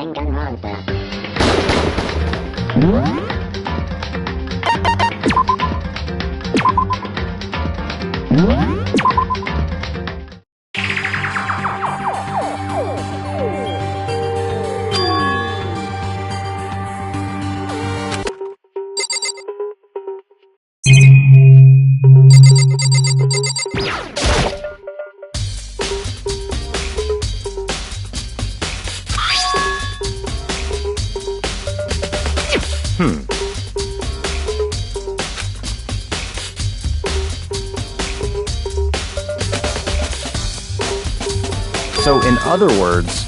Danganronpa. So, in other words,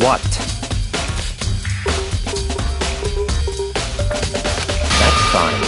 what? That's fine.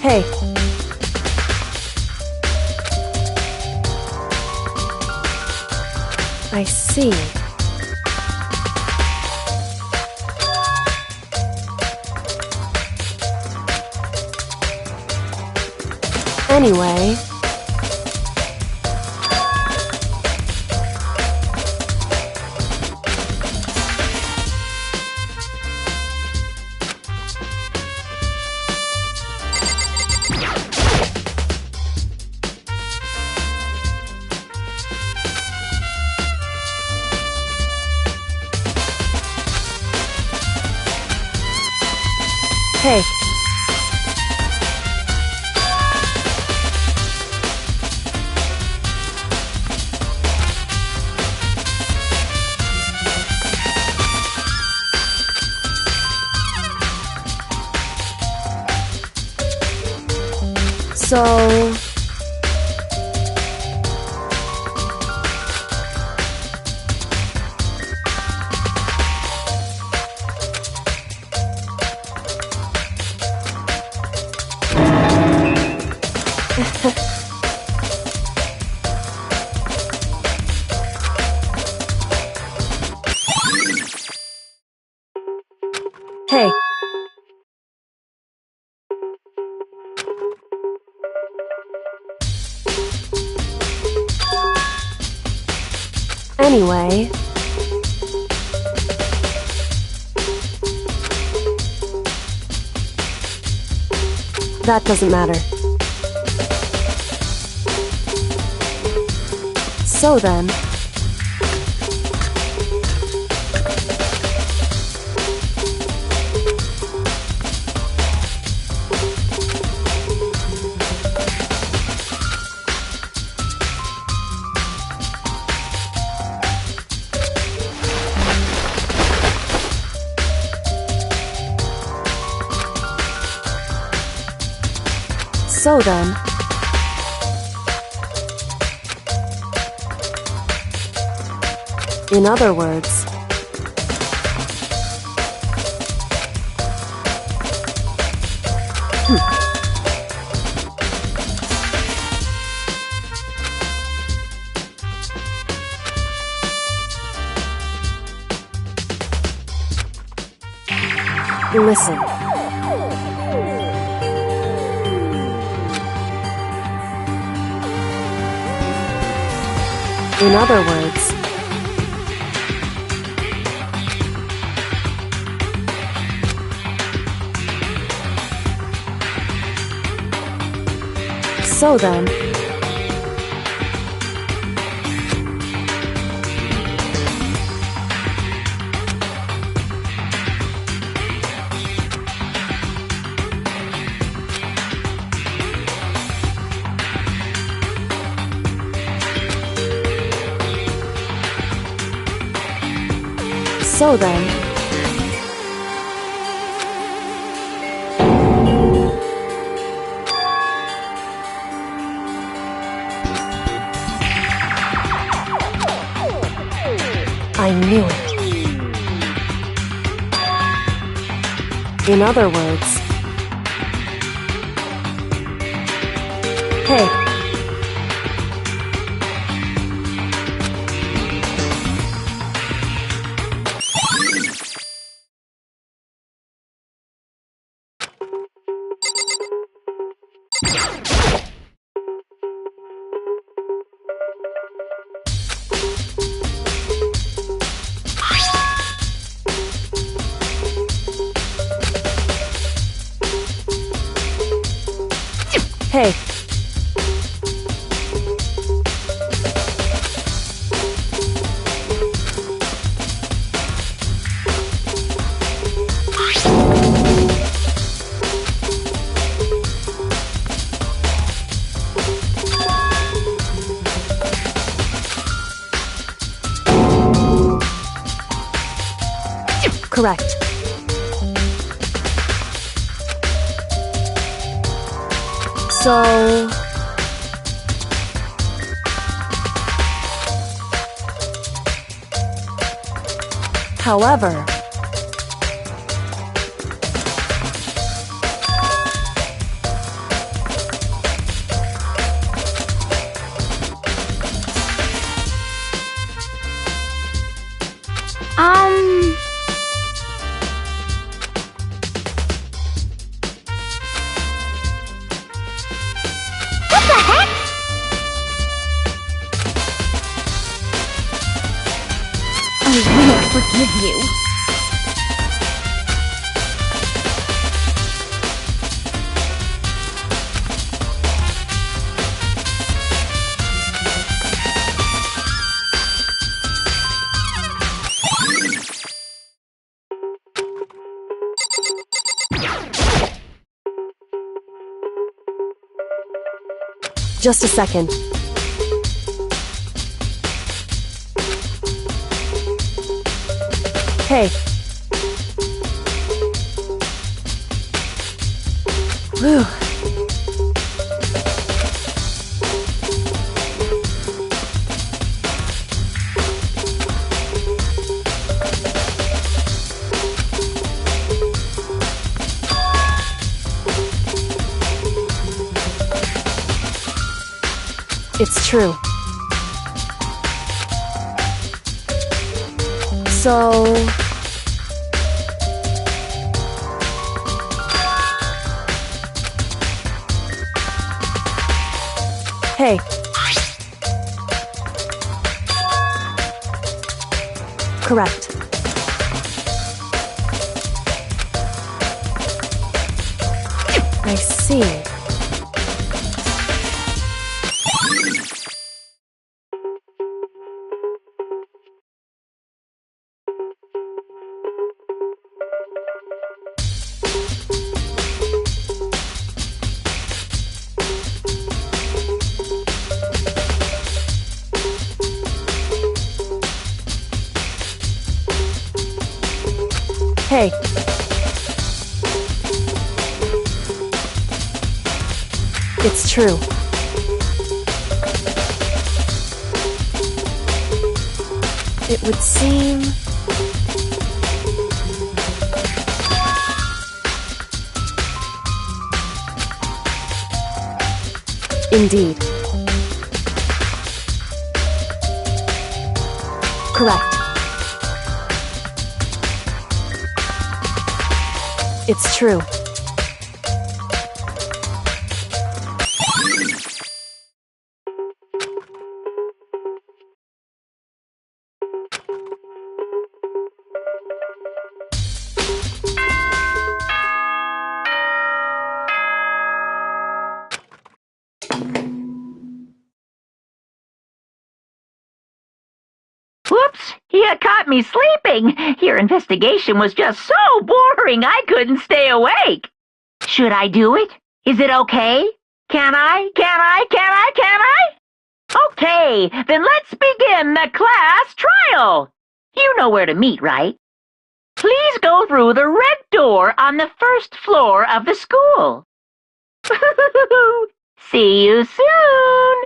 Hey. I see. Anyway... Hey. So... Anyway, that doesn't matter. So then, in other words, listen. In other words, so then, I knew it. In other words, hey. Hey. Correct. So, however, I will forgive you. just a second. Hey. Whew. It's true. So, hey. Correct. I see. Hey. It's true. It would seem... Indeed. Correct. It's true. Whoops! You caught me sleeping. Your investigation was just so boring I couldn't stay awake. Should I do it? Is it okay? Can I? Okay, then let's begin the class trial. You know where to meet, right? Please go through the red door on the first floor of the school. See you soon.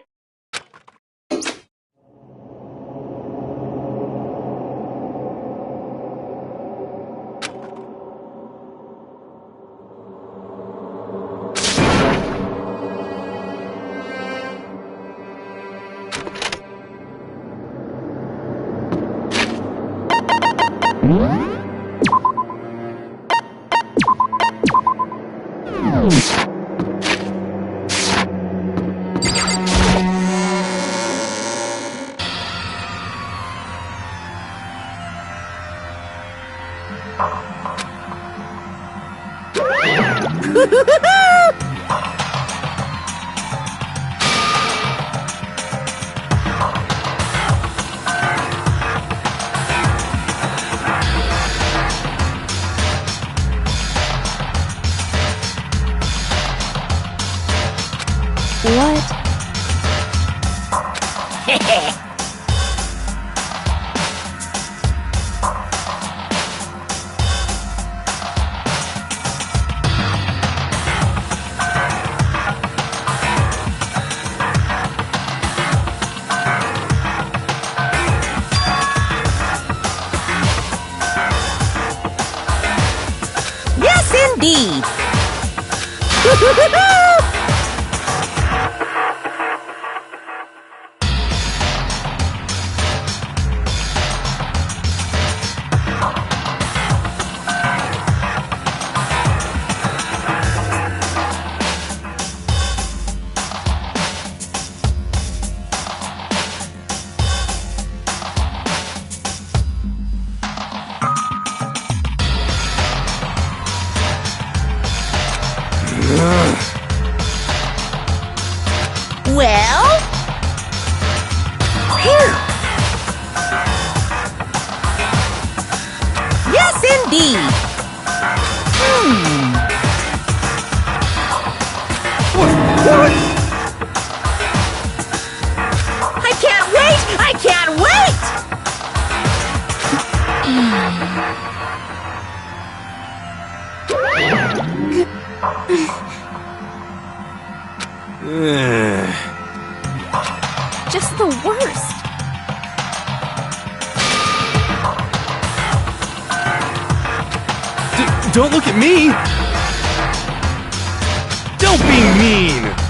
What? Yes, indeed. Well? Phew. Yes, indeed. What? I can't wait! I can't Just the worst. Don't look at me! Don't be mean!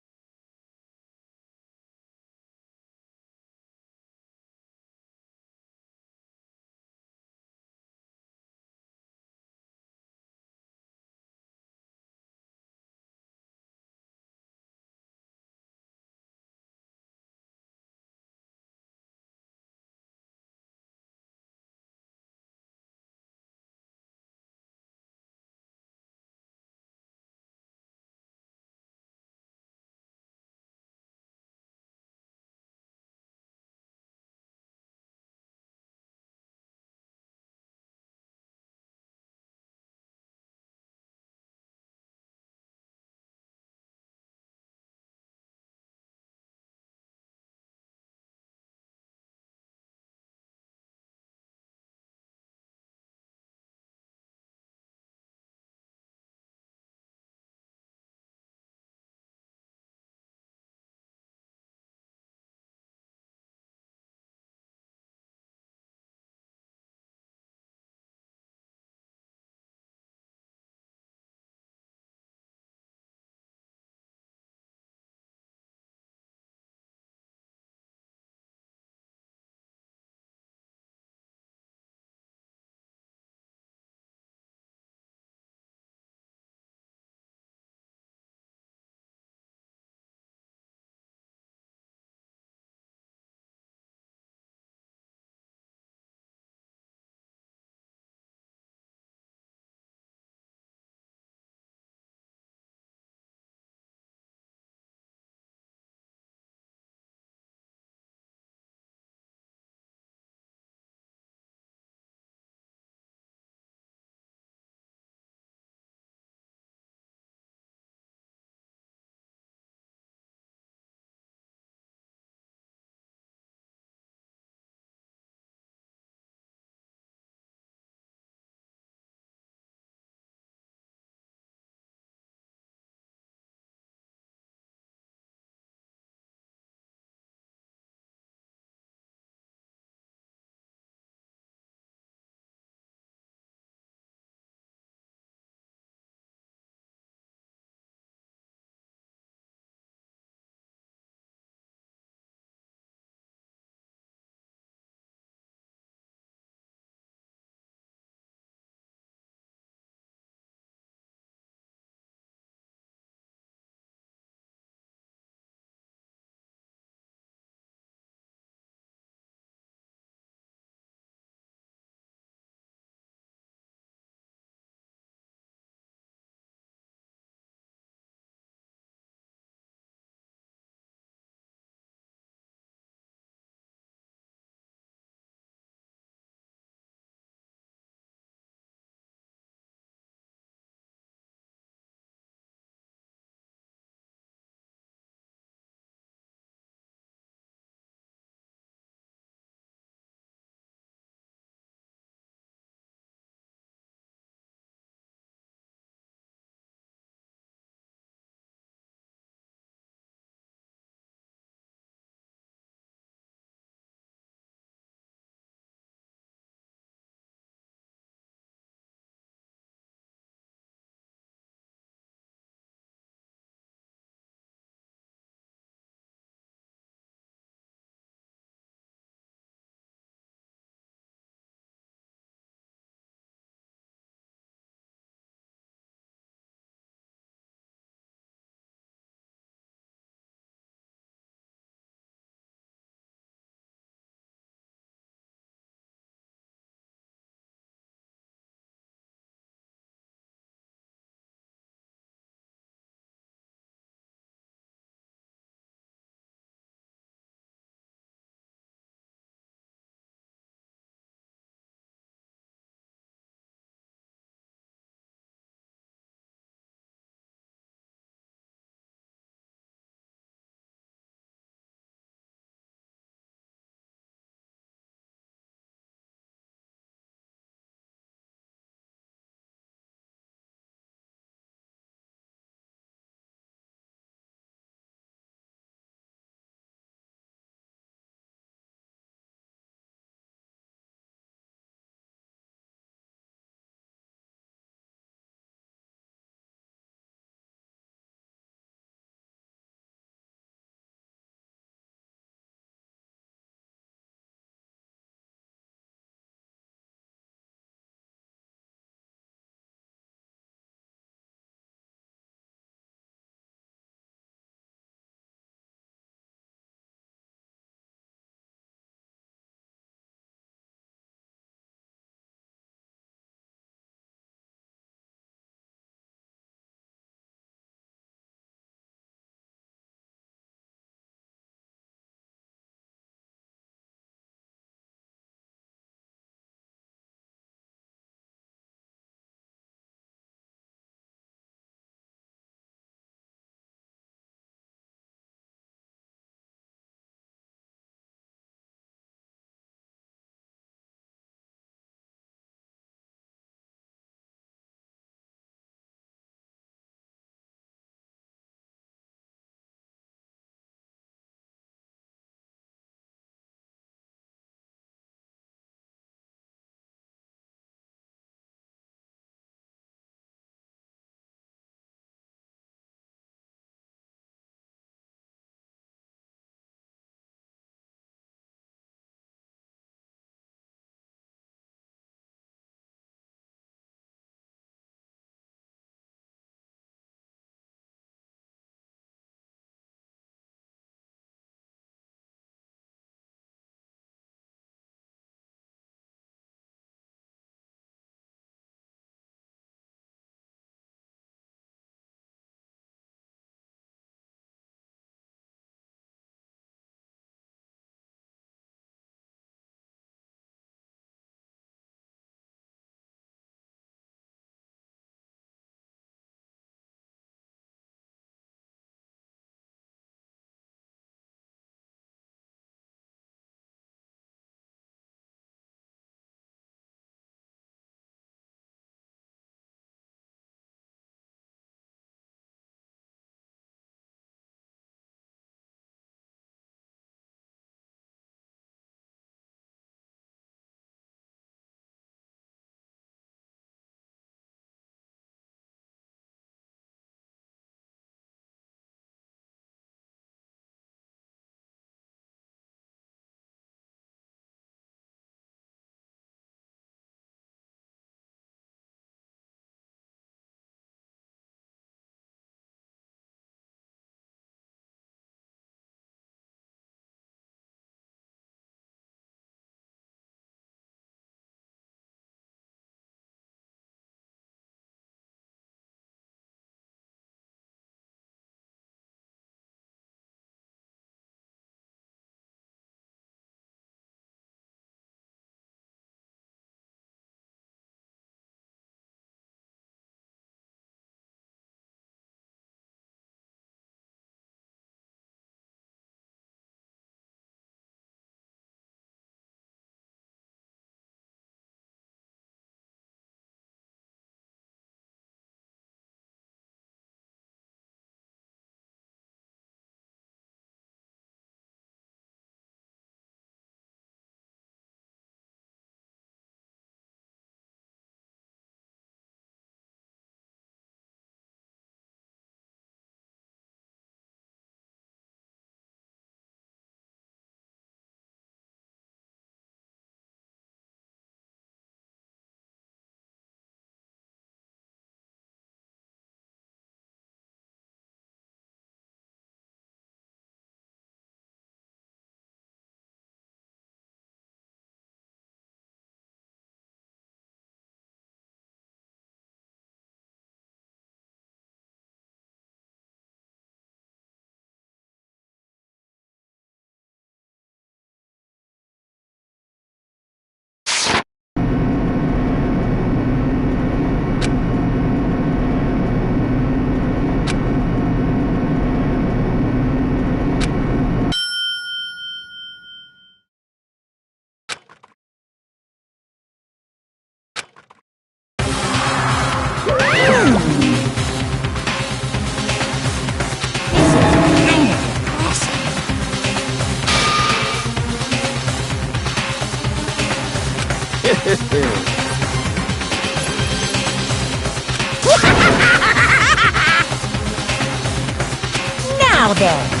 Now then.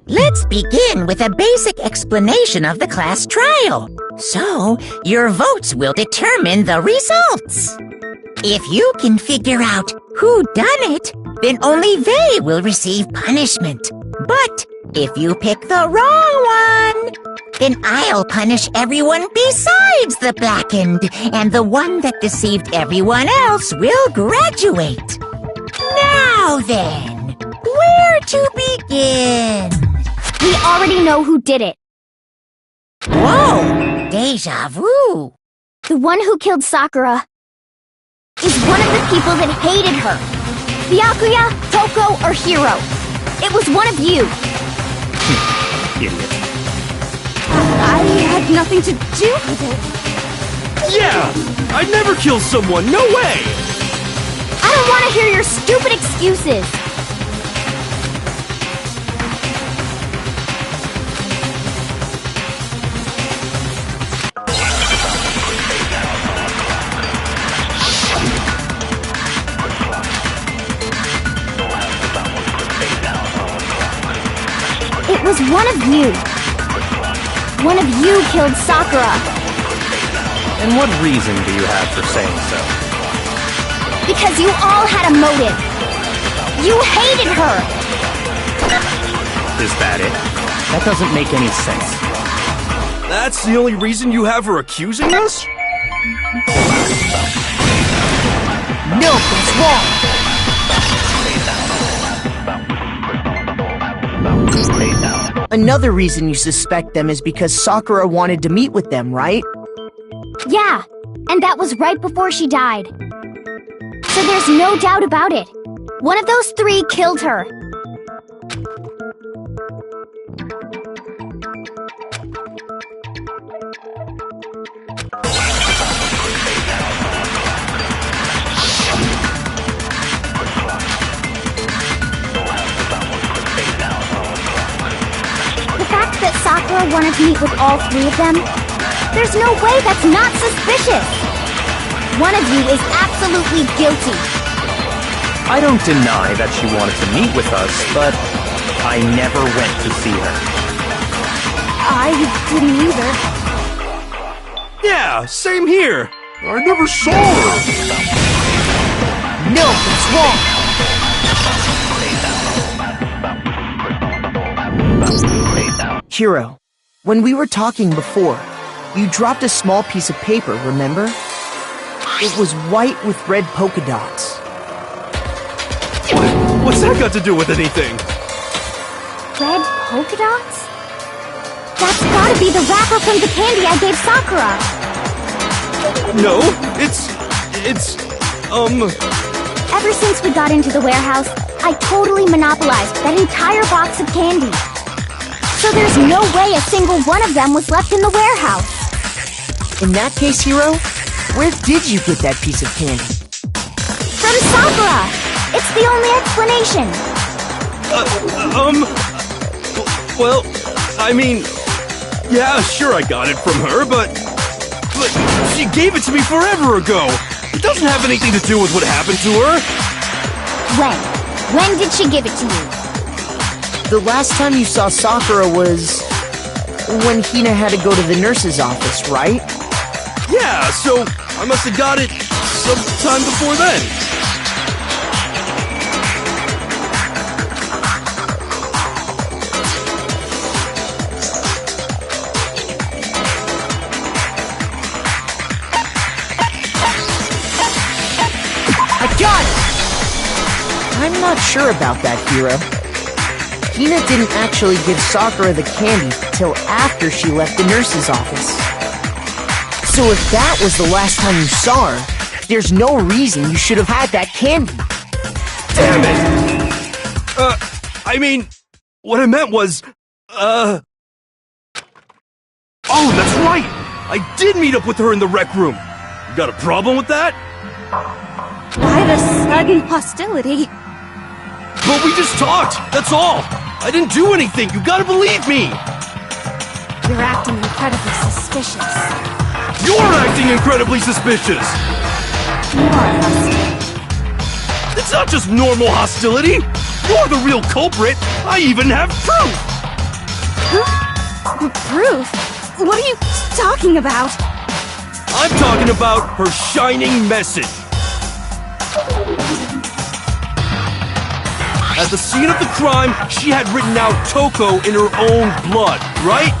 Let's begin with a basic explanation of the class trial. So, your votes will determine the results. If you can figure out who done it, then only they will receive punishment. But if you pick the wrong one, then I'll punish everyone besides the blackened, and the one that deceived everyone else will graduate. Now then, where to begin? We already know who did it. Whoa! Deja vu! The one who killed Sakura is one of the people that hated her. Byakuya, Toko, or Hiro. It was one of you. Idiot. I had nothing to do with it. Yeah! I'd never kill someone, no way! I don't want to hear your stupid excuses. It was one of you. One of you killed Sakura. And what reason do you have for saying so? Because you all had a motive. You hated her. Is that it? That doesn't make any sense. That's the only reason you have her accusing us? No, that's wrong! Another reason you suspect them is because Sakura wanted to meet with them, right? Yeah, and that was right before she died. So there's no doubt about it. One of those three killed her. That Sakura wanted to meet with all three of them? There's no way that's not suspicious! One of you is absolutely guilty. I don't deny that she wanted to meet with us, but I never went to see her. I didn't either. Yeah, same here. I never saw her. No, that's wrong! Hiro, when we were talking before, you dropped a small piece of paper, remember? It was white with red polka dots. What's that got to do with anything? Red polka dots? That's gotta be the wrapper from the candy I gave Sakura. No, it's... Ever since we got into the warehouse, I totally monopolized that entire box of candy. So there's no way a single one of them was left in the warehouse. In that case, Hiro, where did you get that piece of candy? From Sakura! It's the only explanation. Well, I mean... Yeah, sure I got it from her, but she gave it to me forever ago! It doesn't have anything to do with what happened to her! When? When did she give it to you? The last time you saw Sakura was... when Hina had to go to the nurse's office, right? Yeah, so I must have got it sometime before then. I got it! I'm not sure about that, Hiro. Hina didn't actually give Sakura the candy till after she left the nurse's office. So if that was the last time you saw her, there's no reason you should have had that candy. Damn it! I mean, what I meant was, Oh, that's right! I did meet up with her in the rec room. You got a problem with that? Why the sudden hostility? But we just talked, that's all! I didn't do anything, you gotta believe me! You're acting incredibly suspicious. You're acting incredibly suspicious! You are hostile. It's not just normal hostility! You're the real culprit! I even have proof! Proof? What are you talking about? I'm talking about her shining message! At the scene of the crime, she had written out Toko in her own blood, right?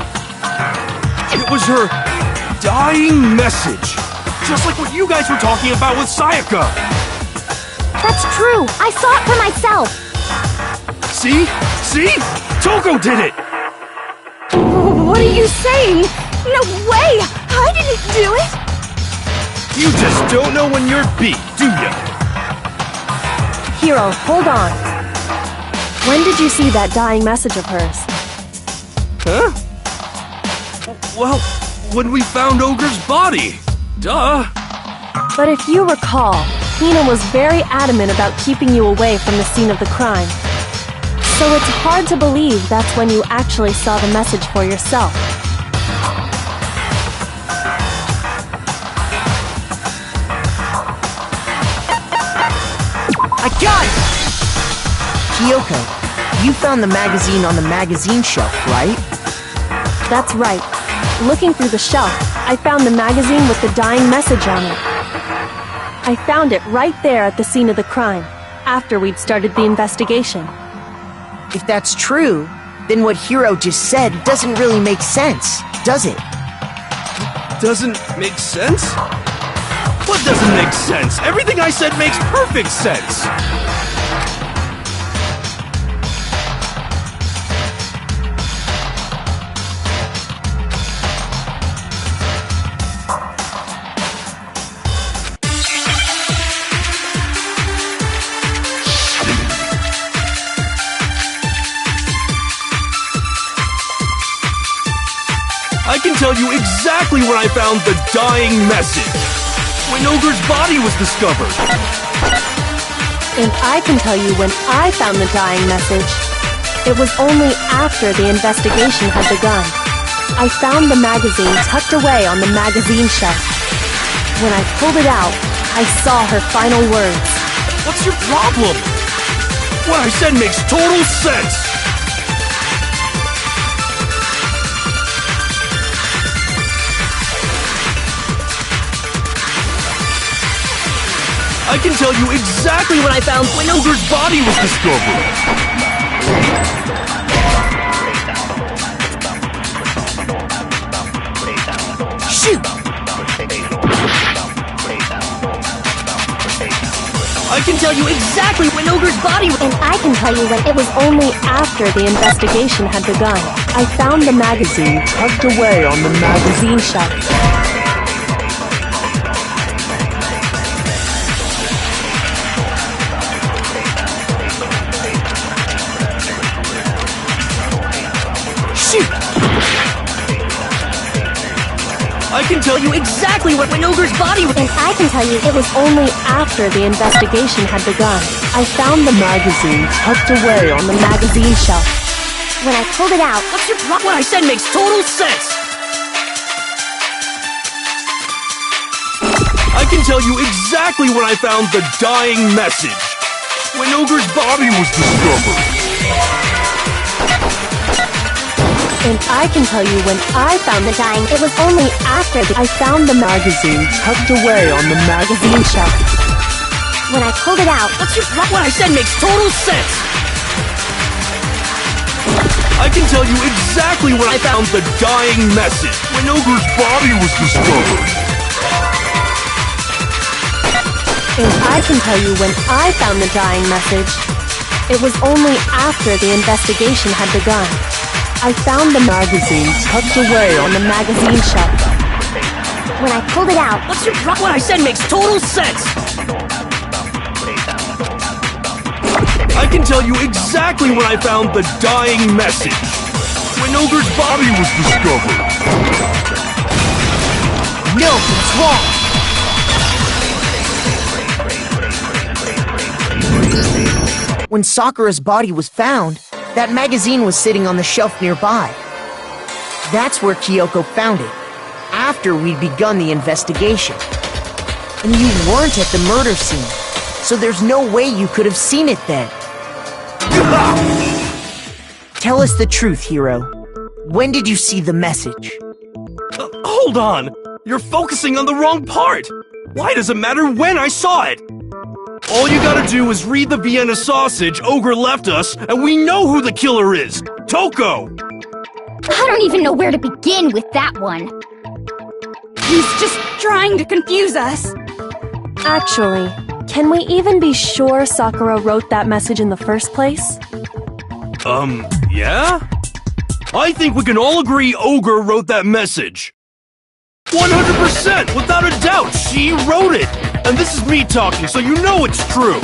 It was her dying message. Just like what you guys were talking about with Sayaka. That's true. I saw it for myself. See? See? Toko did it! What are you saying? No way! I didn't do it! You just don't know when you're beat, do ya? Hiro, hold on. When did you see that dying message of hers? Huh? Well, when we found Ogre's body. Duh. But if you recall, Hina was very adamant about keeping you away from the scene of the crime. So it's hard to believe that's when you actually saw the message for yourself. I got it! Kyoko, you found the magazine on the magazine shelf, right? That's right. Looking through the shelf, I found the magazine with the dying message on it. I found it right there at the scene of the crime, after we'd started the investigation. If that's true, then what Hiro just said doesn't really make sense, does it? Doesn't make sense? What doesn't make sense? Everything I said makes perfect sense! I can tell you exactly when I found the dying message. When Ogre's body was discovered. And I can tell you when I found the dying message. It was only after the investigation had begun. I found the magazine tucked away on the magazine shelf. When I pulled it out, I saw her final words. What's your problem? What I said makes total sense. I can tell you exactly when I found when Ogre's body was discovered. Shoot! I can tell you exactly when Ogre's body was... And I can tell you when it was only after the investigation had begun. I found the magazine tucked away on the magazine shelf. I can tell you exactly when Ogre's body was... And I can tell you it was only after the investigation had begun. I found the magazine tucked away on the magazine shelf. When I pulled it out, What's your problem? What I said makes total sense. I can tell you exactly when I found the dying message. When Ogre's body was discovered. And I can tell you when I found the dying, it was only after I found the magazine tucked away on the magazine shelf. when I pulled it out. What's your problem? What I said makes total sense. I can tell you exactly when I found the dying message. When Ogre's body was discovered. And I can tell you when I found the dying message. It was only after the investigation had begun. I found the magazine tucked away on the magazine shelf. When I pulled it out. What's your problem? What I said makes total sense. I can tell you exactly when I found the dying message. When Ogre's body was discovered. No, that's wrong. When Sakura's body was found, that magazine was sitting on the shelf nearby. That's where Kyoko found it, after we'd begun the investigation. And you weren't at the murder scene, so there's no way you could have seen it then. Tell us the truth, Hiro. When did you see the message? Hold on! You're focusing on the wrong part! Why does it matter when I saw it? All you gotta do is read the Vienna sausage Ogre left us, and we know who the killer is! Toko! I don't even know where to begin with that one. He's just trying to confuse us. Actually, can we even be sure Sakura wrote that message in the first place? Yeah? I think we can all agree Ogre wrote that message. 100%! Without a doubt, she wrote it! And this is me talking, so you know it's true!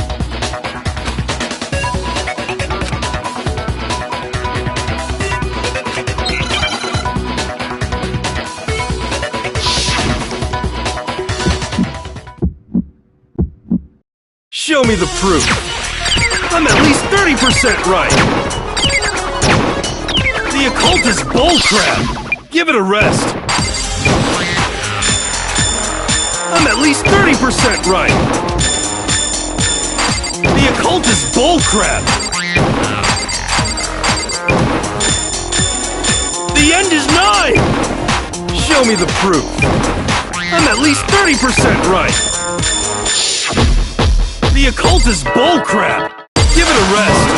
Show me the proof! I'm at least 30% right! The occult is bullcrap! Give it a rest! I'm at least 30% right! The occult is bullcrap! The end is nigh! Show me the proof! I'm at least 30% right! The occult is bullcrap! Give it a rest!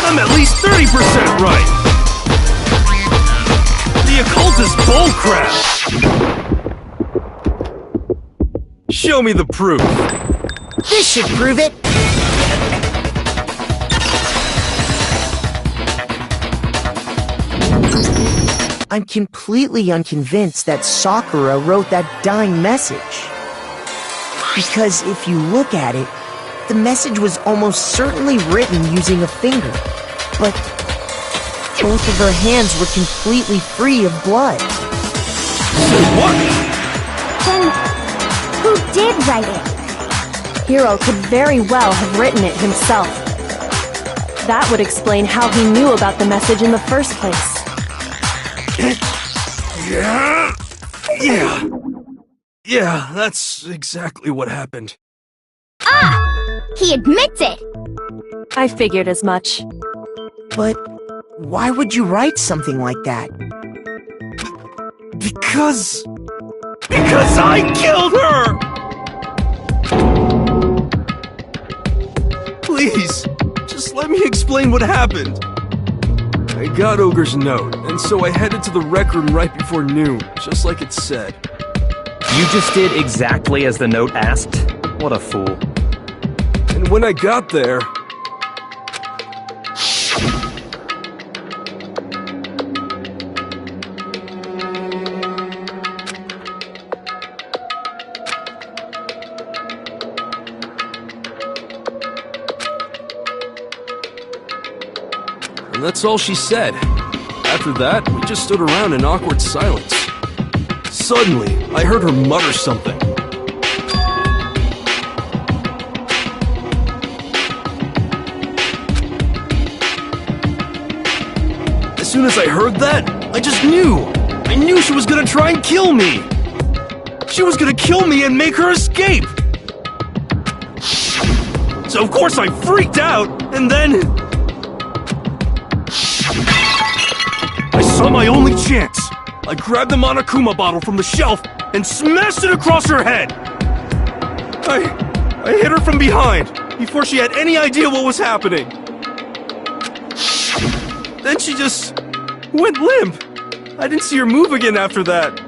I'm at least 30% right! The occult is bullcrap! Show me the proof. This should prove it. I'm completely unconvinced that Sakura wrote that dying message. Because if you look at it, the message was almost certainly written using a finger. But both of her hands were completely free of blood. What? Then, who did write it? Hiro could very well have written it himself. That would explain how he knew about the message in the first place. Yeah, that's exactly what happened. Ah! He admits it! I figured as much. But why would you write something like that? Because I killed her! Please, just let me explain what happened. I got Ogre's note, and so I headed to the rec room right before noon, just like it said. You just did exactly as the note asked? What a fool. And when I got there... And that's all she said. After that, we just stood around in awkward silence. Suddenly, I heard her mutter something. As soon as I heard that, I just knew! I knew she was gonna try and kill me! She was gonna kill me and make her escape! So of course I freaked out, and then... I saw my only chance! I grabbed the Monokuma bottle from the shelf and smashed it across her head! I hit her from behind, before she had any idea what was happening. Then she just went limp. I didn't see her move again after that.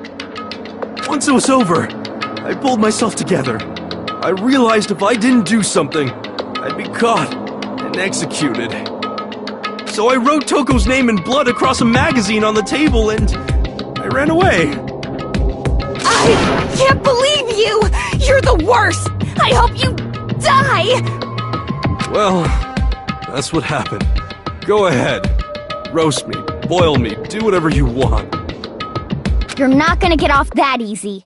Once it was over, I pulled myself together. I realized if I didn't do something, I'd be caught and executed. So I wrote Toko's name in blood across a magazine on the table and I ran away. I can't believe you! You're the worst! I hope you die! die! Well, that's what happened. Go ahead. Roast me, boil me, do whatever you want. You're not gonna get off that easy.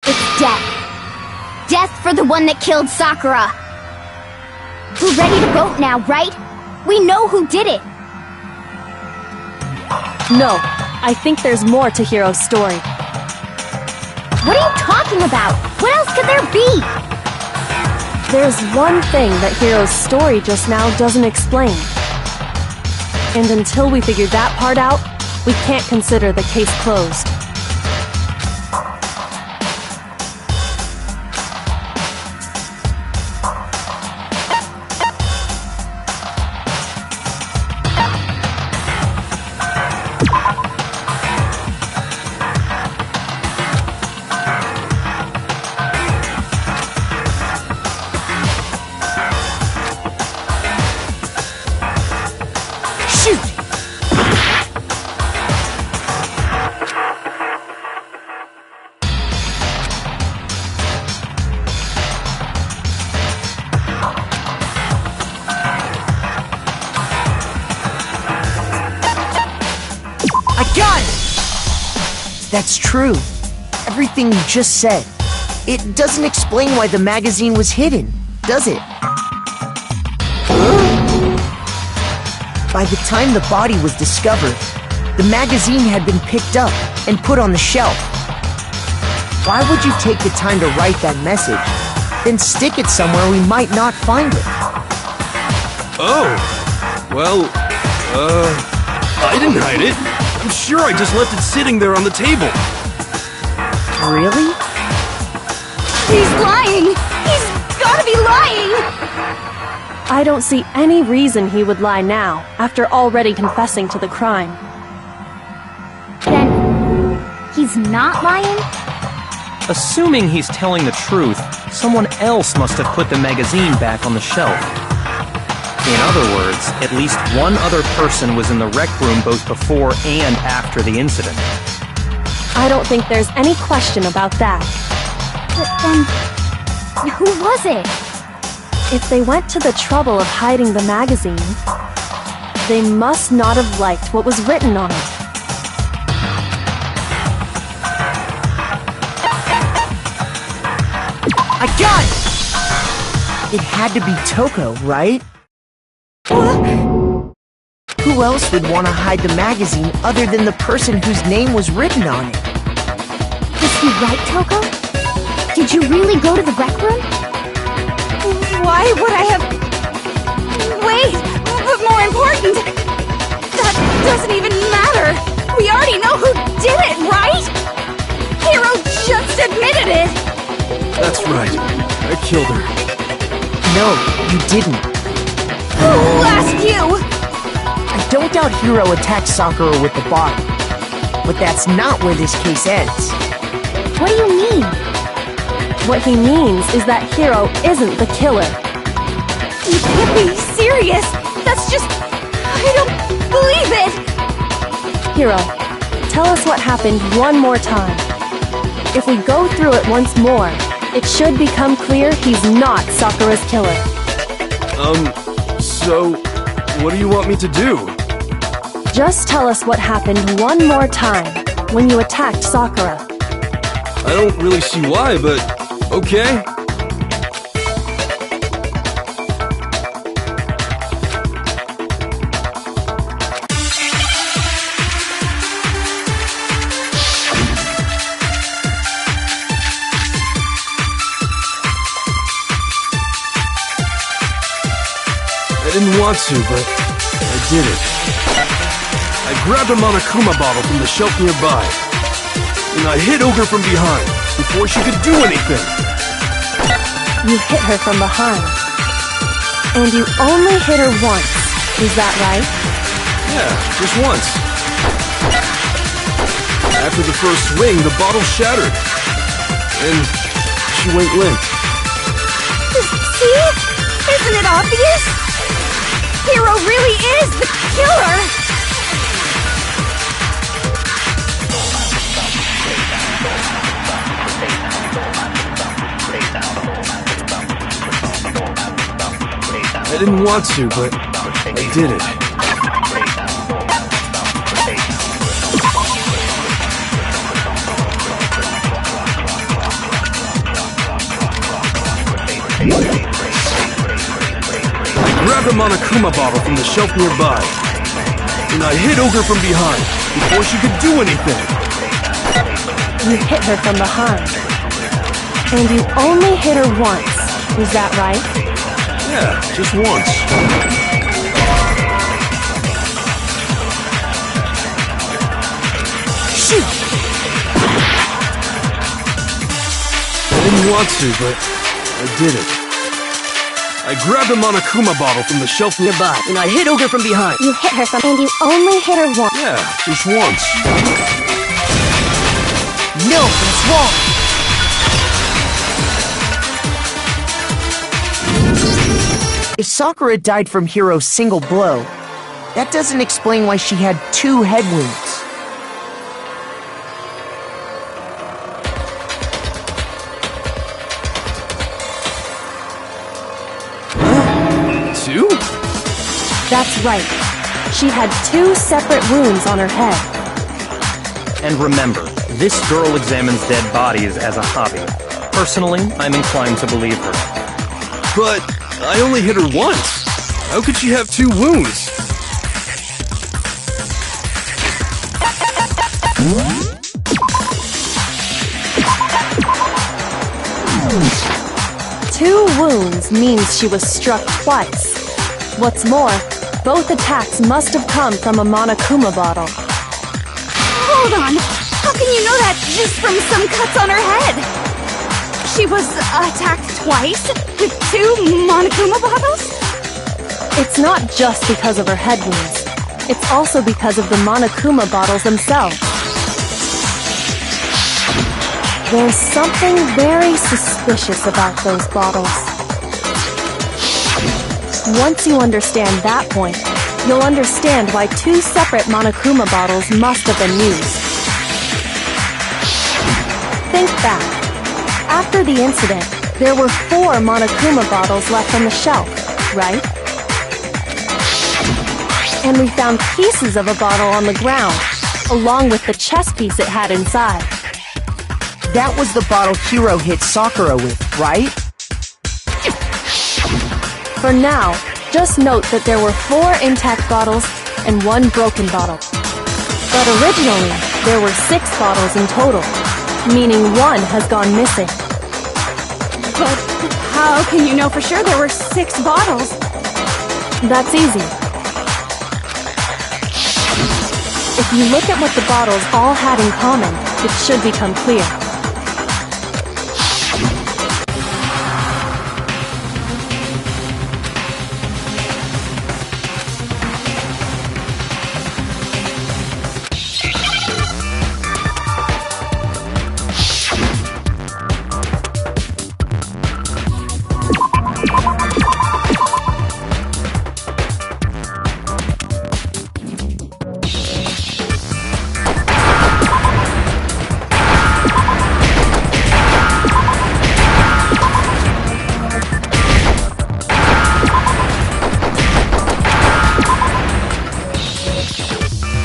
It's death. Death for the one that killed Sakura. We're ready to vote now, right? We know who did it. No, I think there's more to Hiro's story. What are you talking about? What else could there be? There's one thing that Hiro's story just now doesn't explain. And until we figure that part out, we can't consider the case closed. That's true. Everything you just said. It doesn't explain why the magazine was hidden, does it? By the time the body was discovered, the magazine had been picked up and put on the shelf. Why would you take the time to write that message, then stick it somewhere we might not find it? Oh, well, I didn't hide it. I'm sure I just left it sitting there on the table. Really? He's lying! He's gotta be lying! I don't see any reason he would lie now, after already confessing to the crime. Then, he's not lying? Assuming he's telling the truth, someone else must have put the magazine back on the shelf. In other words, at least one other person was in the rec room both before and after the incident. I don't think there's any question about that. But then, who was it? If they went to the trouble of hiding the magazine, they must not have liked what was written on it. I got it! It had to be Toko, right? Who else would want to hide the magazine other than the person whose name was written on it? Was he right, Toko? Did you really go to the rec room? Why would I have... Wait! But more important... That doesn't even matter! We already know who did it, right? Hiro just admitted it! That's right. I killed her. No, you didn't. Who asked you? I don't doubt Hiro attacked Sakura with the bottle. But that's not where this case ends. What do you mean? What he means is that Hiro isn't the killer. You can't be serious! That's just... I don't believe it! Hiro, tell us what happened one more time. If we go through it once more, it should become clear he's not Sakura's killer. So, what do you want me to do? Just tell us what happened one more time when you attacked Sakura. I don't really see why, but okay. I didn't want to, but I did it. I grabbed a Monokuma bottle from the shelf nearby, and I hit Ogre from behind before she could do anything. You hit her from behind. And you only hit her once, is that right? Yeah, just once. After the first swing, the bottle shattered, and she went limp. See? Isn't it obvious? Hiro really is the killer! didn't want to, but I did it. I grabbed a Monokuma bottle from the shelf nearby, and I hit Ogre from behind before she could do anything. You hit her from behind. And you only hit her once. Is that right? Yeah, just once. Shoot! I didn't want to, but I did it. I grabbed a Monokuma bottle from the shelf nearby, and I hit Ogre from behind. You hit her from... And you only hit her once. Yeah, just once. No, it's wrong! If Sakura died from Hiro's single blow, that doesn't explain why she had 2 head wounds. Two? That's right. She had 2 separate wounds on her head. And remember, this girl examines dead bodies as a hobby. Personally, I'm inclined to believe her. But I only hit her once. How could she have 2 wounds? Two wounds means she was struck twice. What's more, both attacks must have come from a Monokuma bottle. Hold on. How can you know that just from some cuts on her head? She was attacked twice with 2 Monokuma bottles? It's not just because of her head wounds. It's also because of the Monokuma bottles themselves. There's something very suspicious about those bottles. Once you understand that point, you'll understand why 2 separate Monokuma bottles must have been used. Think back. After the incident, there were 4 Monokuma bottles left on the shelf, right? And we found pieces of a bottle on the ground, along with the chess piece it had inside. That was the bottle Hiro hit Sakura with, right? For now, just note that there were 4 intact bottles and 1 broken bottle. But originally, there were 6 bottles in total, meaning 1 has gone missing. But how can you know for sure there were 6 bottles? That's easy. If you look at what the bottles all had in common, it should become clear.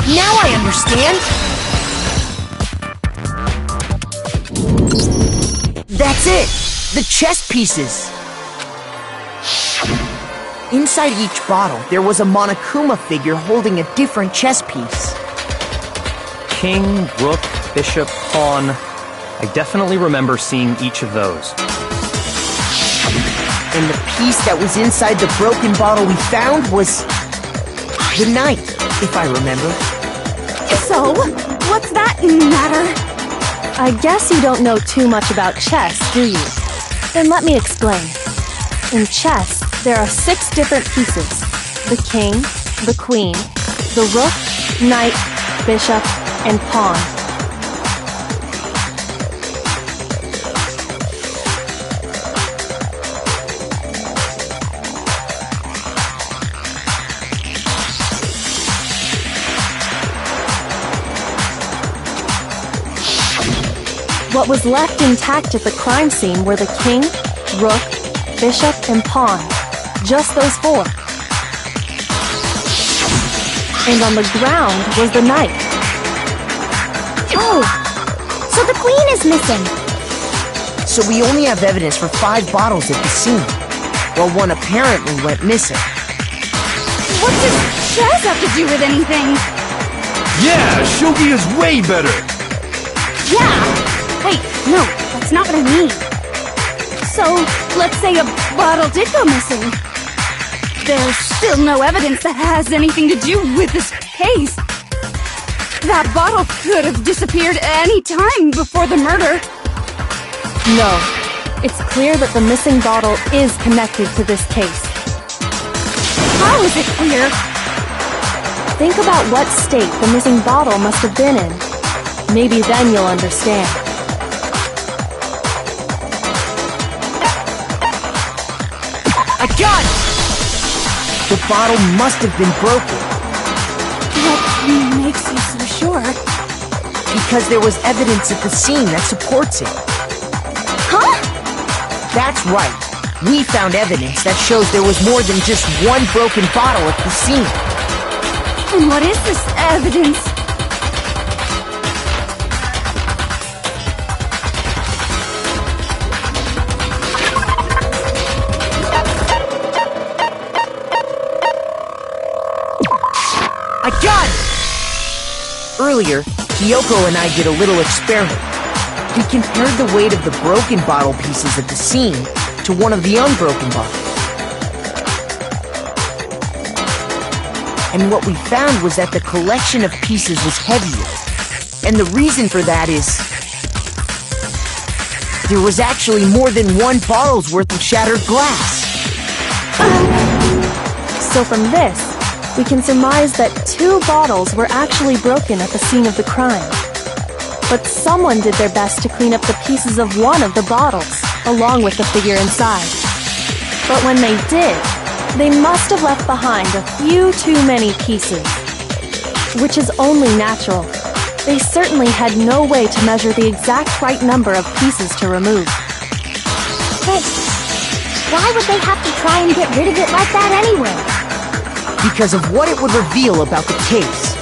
Now I understand! That's it! The chess pieces! Inside each bottle, there was a Monokuma figure holding a different chess piece. King, rook, bishop, pawn. I definitely remember seeing each of those. And the piece that was inside the broken bottle we found was the knight, if I remember. So, what's that matter? I guess you don't know too much about chess, do you? Then let me explain. In chess, there are 6 different pieces. The king, the queen, the rook, knight, bishop, and pawn. What was left intact at the crime scene were the king, rook, bishop, and pawn. just those 4. And on the ground was the knife. Oh, so the queen is missing. So we only have evidence for 5 bottles at the scene, while one apparently went missing. What does Chaz have to do with anything? Yeah, Shogi is way better. Yeah! Wait, no, that's not what I mean. So, let's say a bottle did go missing. There's still no evidence that has anything to do with this case. That bottle could have disappeared any time before the murder. No, it's clear that the missing bottle is connected to this case. How is it clear? Think about what state the missing bottle must have been in. Maybe then you'll understand. I got it! The bottle must have been broken. What makes you so sure? Because there was evidence at the scene that supports it. Huh? That's right. We found evidence that shows there was more than just one broken bottle at the scene. And what is this evidence? I got it! Earlier, Kyoko and I did a little experiment. We compared the weight of the broken bottle pieces at the scene to one of the unbroken bottles. And what we found was that the collection of pieces was heavier. And the reason for that is there was actually more than one bottle's worth of shattered glass. So from this, we can surmise that 2 bottles were actually broken at the scene of the crime. But someone did their best to clean up the pieces of one of the bottles, along with the figure inside. But when they did, they must have left behind a few too many pieces. Which is only natural. They certainly had no way to measure the exact right number of pieces to remove. But why would they have to try and get rid of it like that anyway? Because of what it would reveal about the case.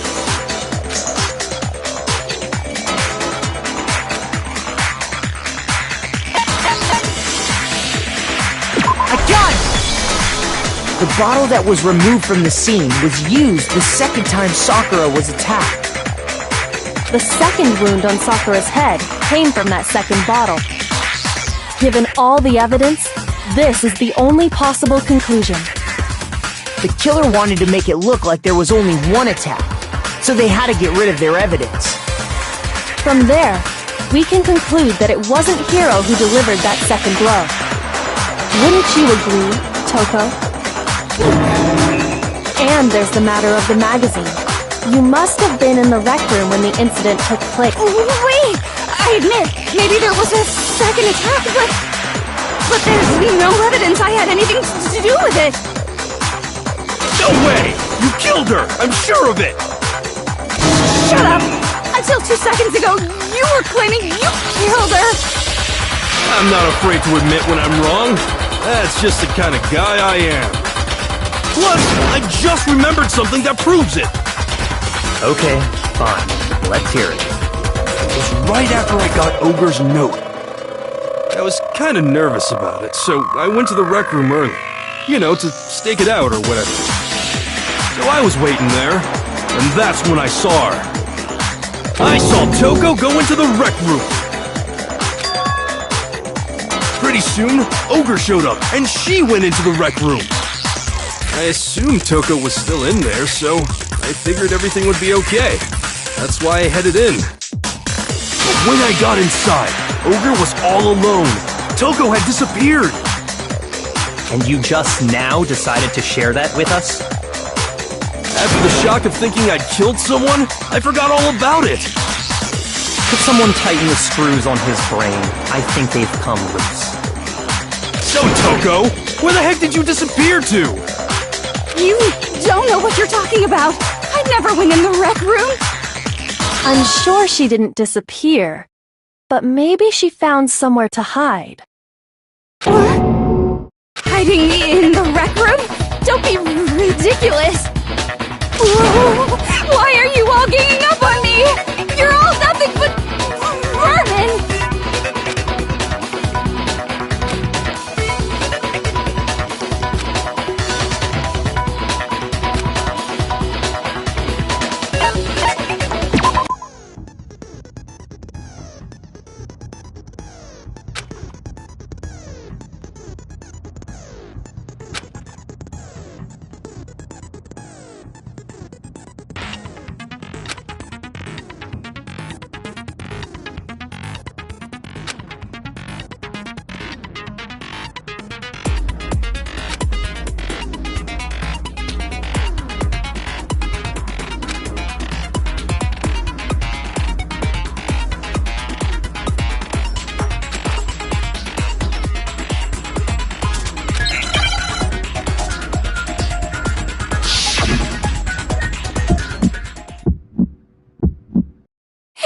I got it! The bottle that was removed from the scene was used the second time Sakura was attacked. The second wound on Sakura's head came from that second bottle. Given all the evidence, this is the only possible conclusion. The killer wanted to make it look like there was only one attack, so they had to get rid of their evidence. From there, we can conclude that it wasn't Hiro who delivered that second blow. Wouldn't you agree, Toko? And there's the matter of the magazine. You must have been in the rec room when the incident took place. Wait! I admit, maybe there was a second attack, but there's no evidence I had anything to do with it. No way! You killed her! I'm sure of it! Shut up! Until 2 seconds ago, you were claiming you killed her! I'm not afraid to admit when I'm wrong. That's just the kind of guy I am. Plus, I just remembered something that proves it. Okay, fine. Let's hear it. It was right after I got Ogre's note. I was kind of nervous about it, so I went to the rec room early. You know, to stake it out or whatever. So I was waiting there, and that's when I saw her. I saw Toko go into the rec room. Pretty soon, Ogre showed up, and she went into the rec room. I assumed Toko was still in there, so I figured everything would be okay. That's why I headed in. But when I got inside, Ogre was all alone. Toko had disappeared. And you just now decided to share that with us? After the shock of thinking I'd killed someone, I forgot all about it. Could someone tighten the screws on his brain? I think they've come loose. So, Toko, where the heck did you disappear to? You don't know what you're talking about. I never went in the rec room. I'm sure she didn't disappear, but maybe she found somewhere to hide. How hiding in the rec room? Don't be ridiculous. Whoa, why are you all ganging up on me? You're all nothing but vermin.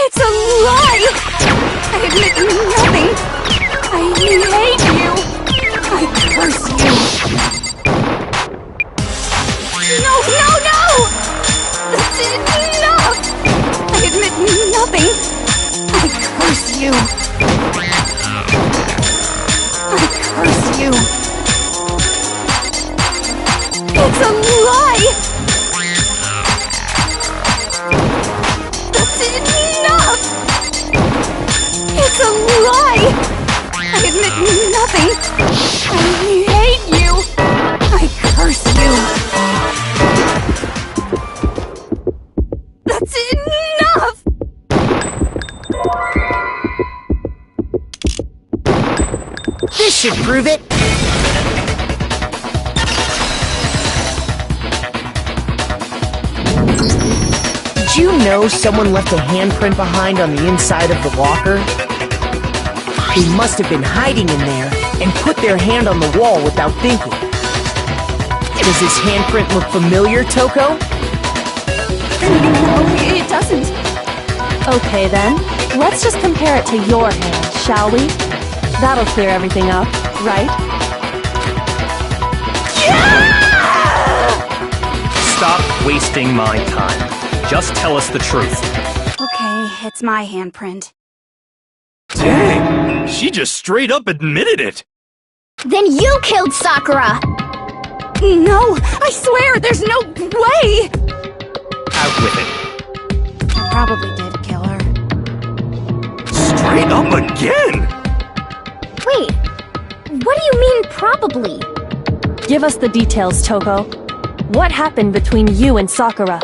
It's a lie! I admit nothing. I hate you. I curse you. No, no, no! That's enough! I admit nothing. I curse you. I curse you. It's a lie! That's enough! It's a lie! I admit nothing. I hate you. I curse you. That's enough! This should prove it. Did you know someone left a handprint behind on the inside of the locker? They must have been hiding in there and put their hand on the wall without thinking. Does this handprint look familiar, Toko? No, it doesn't. Okay then, let's just compare it to your hand, shall we? That'll clear everything up, right? Stop wasting my time. Just tell us the truth. Okay, it's my handprint. Dang, she just straight up admitted it. Then you killed Sakura! No, I swear, there's no way! Out with it. I probably did kill her. Straight up again? Wait, what do you mean probably? Give us the details, Toko. What happened between you and Sakura?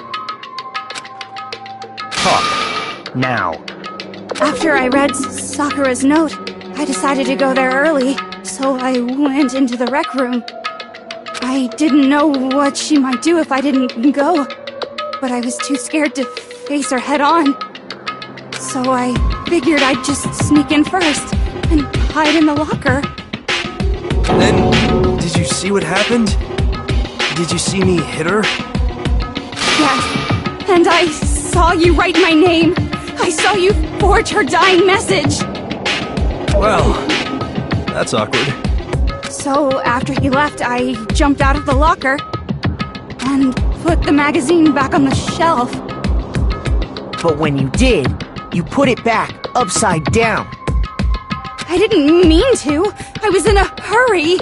Talk. Now. After I read Sakura's note, I decided to go there early, so I went into the rec room. I didn't know what she might do if I didn't go, but I was too scared to face her head on. So I figured I'd just sneak in first and hide in the locker. Then, did you see what happened? Did you see me hit her? Yes, and I saw you write my name. I saw you forge her dying message. Well, that's awkward. So after he left, I jumped out of the locker and put the magazine back on the shelf. But when you did, you put it back upside down. I didn't mean to. I was in a hurry.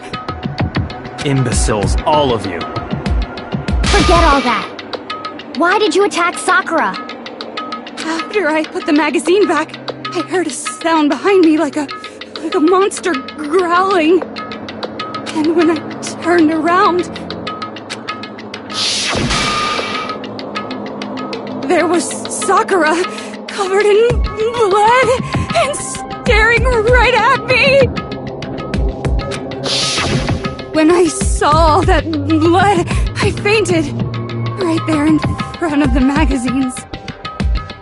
Imbeciles, all of you. Forget all that. Why did you attack Sakura? After I put the magazine back, I heard a sound behind me like a monster growling. And when I turned around, there was Sakura, covered in blood and staring right at me. When I saw that blood, I fainted right there in front of the magazines.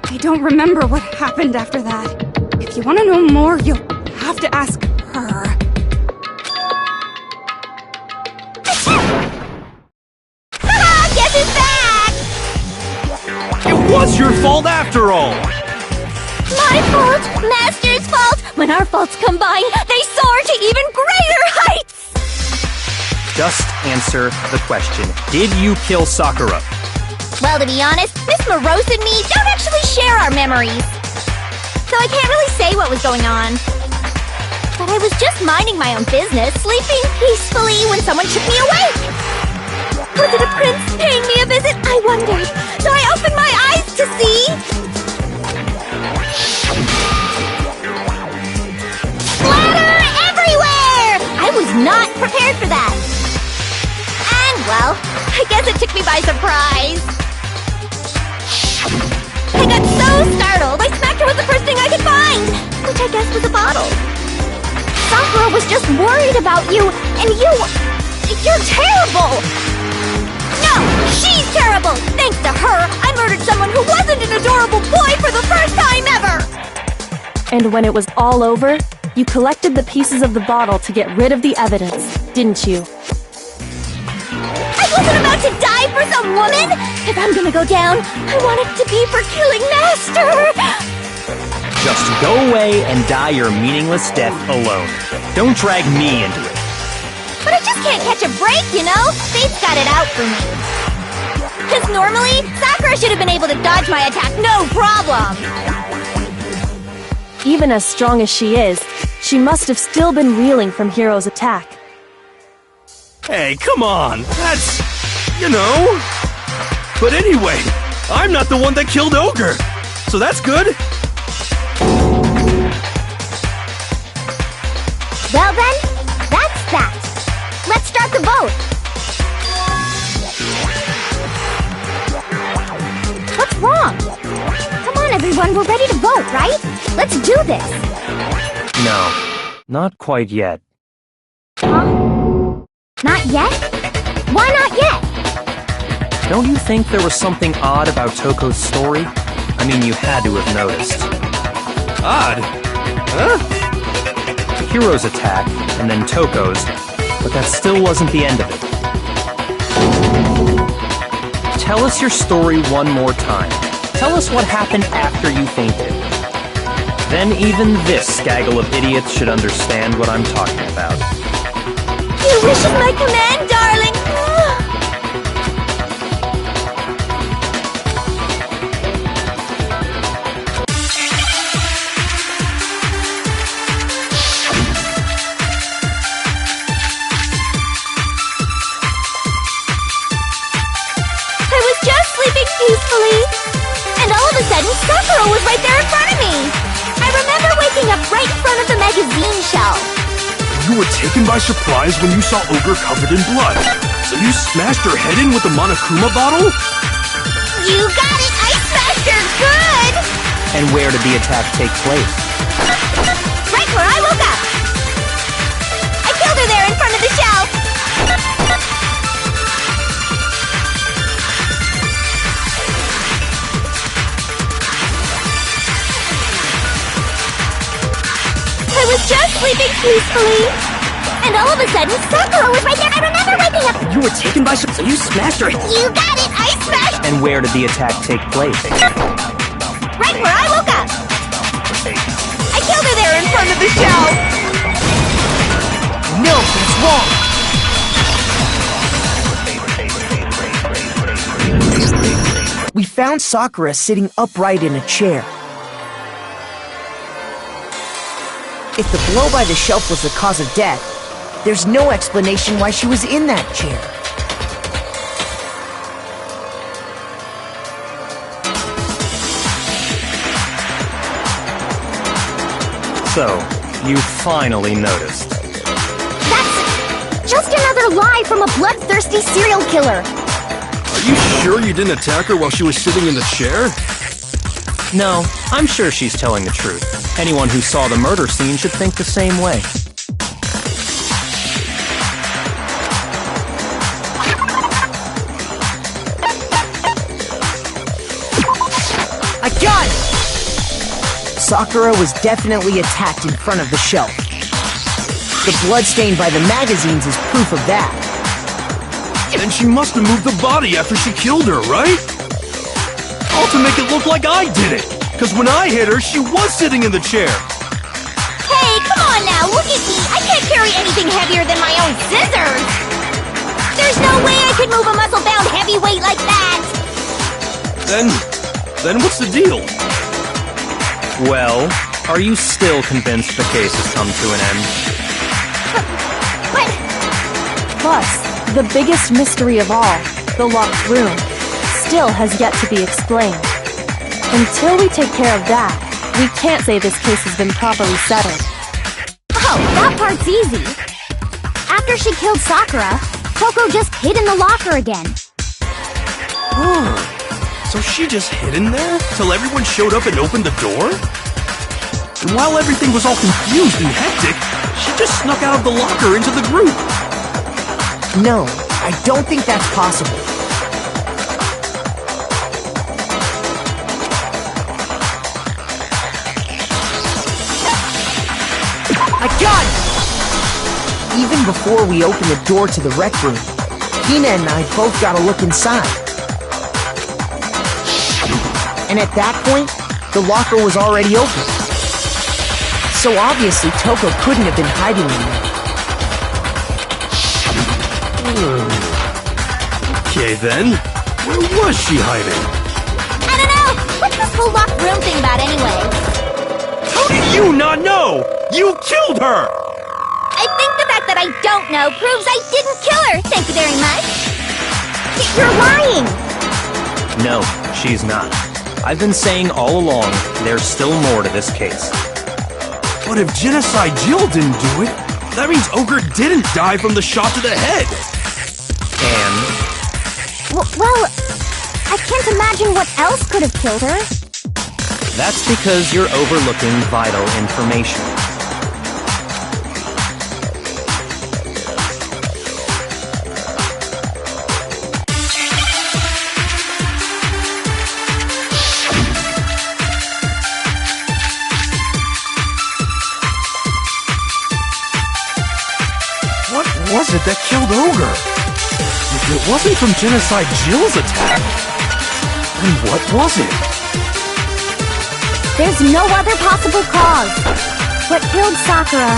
I don't remember what happened after that. If you want to know more, you'll have to ask her. Guess who's back? It was your fault after all! My fault, Master's fault. When our faults combine, they soar to even greater heights. Just answer the question. Did you kill Sakura? Well, to be honest, Miss Morose and me don't actually share our memories. So I can't really say what was going on. But I was just minding my own business, sleeping peacefully when someone shook me awake. Was it a prince paying me a visit? I wondered. So I opened my eyes to see... Splatter everywhere! I was not prepared for that. And, well, I guess it took me by surprise. I got so startled, I smacked her with the first thing I could find, which I guess was a bottle. Sakura was just worried about you, and you're terrible! No, she's terrible! Thanks to her, I murdered someone who wasn't an adorable boy for the first time ever! And when it was all over, you collected the pieces of the bottle to get rid of the evidence, didn't you? I wasn't about to die for some woman! If I'm gonna go down, I want it to be for killing Master! Just go away and die your meaningless death alone. Don't drag me into it. But I just can't catch a break, you know? Fate's got it out for me. Because normally, Sakura should have been able to dodge my attack no problem! Even as strong as she is, she must have still been reeling from Hiro's attack. Hey, come on. That's... you know... But anyway, I'm not the one that killed Ogre. So that's good. Well then, that's that. Let's start the vote. What's wrong? Come on, everyone, we're ready to vote, right? Let's do this. No, not quite yet. Huh? Not yet? Why not yet? Don't you think there was something odd about Toko's story? I mean, you had to have noticed. Odd? Huh? Hiro's attack, and then Toko's, but that still wasn't the end of it. Tell us your story one more time. Tell us what happened after you fainted. Then even this gaggle of idiots should understand what I'm talking about. Your wish is my command, darling! Peacefully. And all of a sudden, Sakura was right there in front of me. I remember waking up right in front of the magazine shelf. You were taken by surprise when you saw Ogre covered in blood. So you smashed her head in with the Monokuma bottle? You got it! I smashed her good! And where did the attack take place? Right where I woke up. I killed her there in front of the shelf. I was just sleeping peacefully, and all of a sudden, Sakura was right there. I remember waking up. You were taken by surprise, so you smashed her. You got it! I smashed. And where did the attack take place? Right where I woke up. I killed her there in front of the shelf. No, that's wrong. We found Sakura sitting upright in a chair. If the blow by the shelf was the cause of death, there's no explanation why she was in that chair. So, you finally noticed. That's just another lie from a bloodthirsty serial killer. Are you sure you didn't attack her while she was sitting in the chair? No, I'm sure she's telling the truth. Anyone who saw the murder scene should think the same way. I got it! Sakura was definitely attacked in front of the shelf. The blood stain by the magazines is proof of that. Then she must have moved the body after she killed her, right? All to make it look like I did it! Because when I hit her, she was sitting in the chair! Hey, come on now, look at me! I can't carry anything heavier than my own scissors! heavyweight like that! Then what's the deal? Well, are you still convinced the case has come to an end? But... Plus, the biggest mystery of all, the locked room, still has yet to be explained. Until we take care of that, we can't say this case has been properly settled. Oh, that part's easy. After she killed Sakura, Toko just hid in the locker again. Oh, so she just hid in there till everyone showed up and opened the door? And while everything was all confused and hectic, she just snuck out of the locker into the group. No, I don't think that's possible. I got it! Even before we open the door to the rec room, Hina and I both got a look inside. And at that point, the locker was already open. So obviously Toko couldn't have been hiding in there. Okay then, where was she hiding? I don't know! What's this whole locked room thing about anyway? How did you not know? You killed her! I think the fact that I don't know proves I didn't kill her, thank you very much. You're lying! No, she's not. I've been saying all along, there's still more to this case. But if Genocide Jill didn't do it, that means Ogre didn't die from the shot to the head. And Well, I can't imagine what else could have killed her. that's because you're overlooking vital information. What was it that killed Ogre? If it wasn't from Genocide Jill's attack, then what was it? There's no other possible cause. What killed Sakura?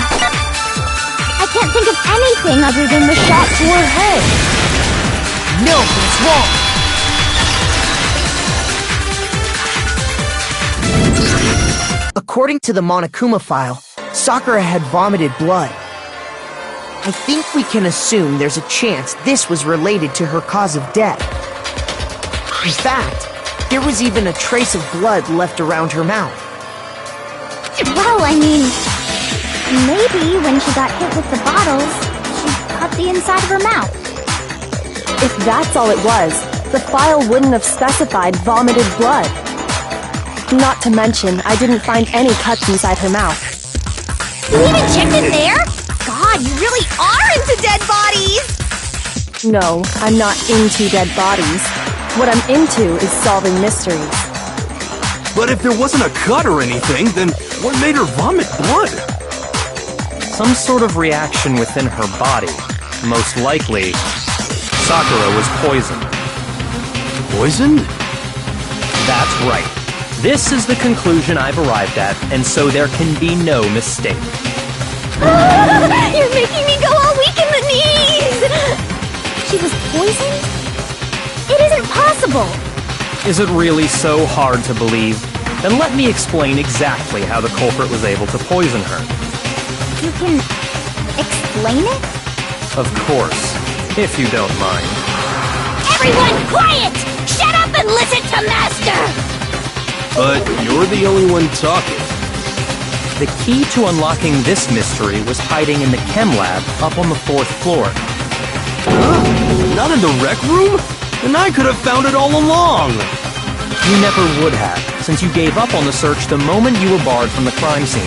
I can't think of anything other than the shot to her head. No, that's wrong! According to the Monokuma file, Sakura had vomited blood. I think we can assume there's a chance this was related to her cause of death. In fact, there was even a trace of blood left around her mouth. Well, I mean, maybe when she got hit with the bottles, she cut the inside of her mouth. If that's all it was, the file wouldn't have specified vomited blood. Not to mention, I didn't find any cuts inside her mouth. You even checked in there? God, you really are into dead bodies! No, I'm not into dead bodies. What I'm into is solving mysteries. But if there wasn't a cut or anything, then what made her vomit blood? Some sort of reaction within her body. Most likely, Sakura was poisoned. Poisoned? That's right. This is the conclusion I've arrived at, and so there can be no mistake. You're making me go all weak in the knees! She was poisoned? It isn't possible! Is it really so hard to believe? Then let me explain exactly how the culprit was able to poison her. You can explain it? Of course, if you don't mind. Everyone, quiet! Shut up and listen to Master! But you're the only one talking. The key to unlocking this mystery was hiding in the chem lab up on the 4th floor. Huh? Not in the rec room? Then I could have found it all along! You never would have, since you gave up on the search the moment you were barred from the crime scene.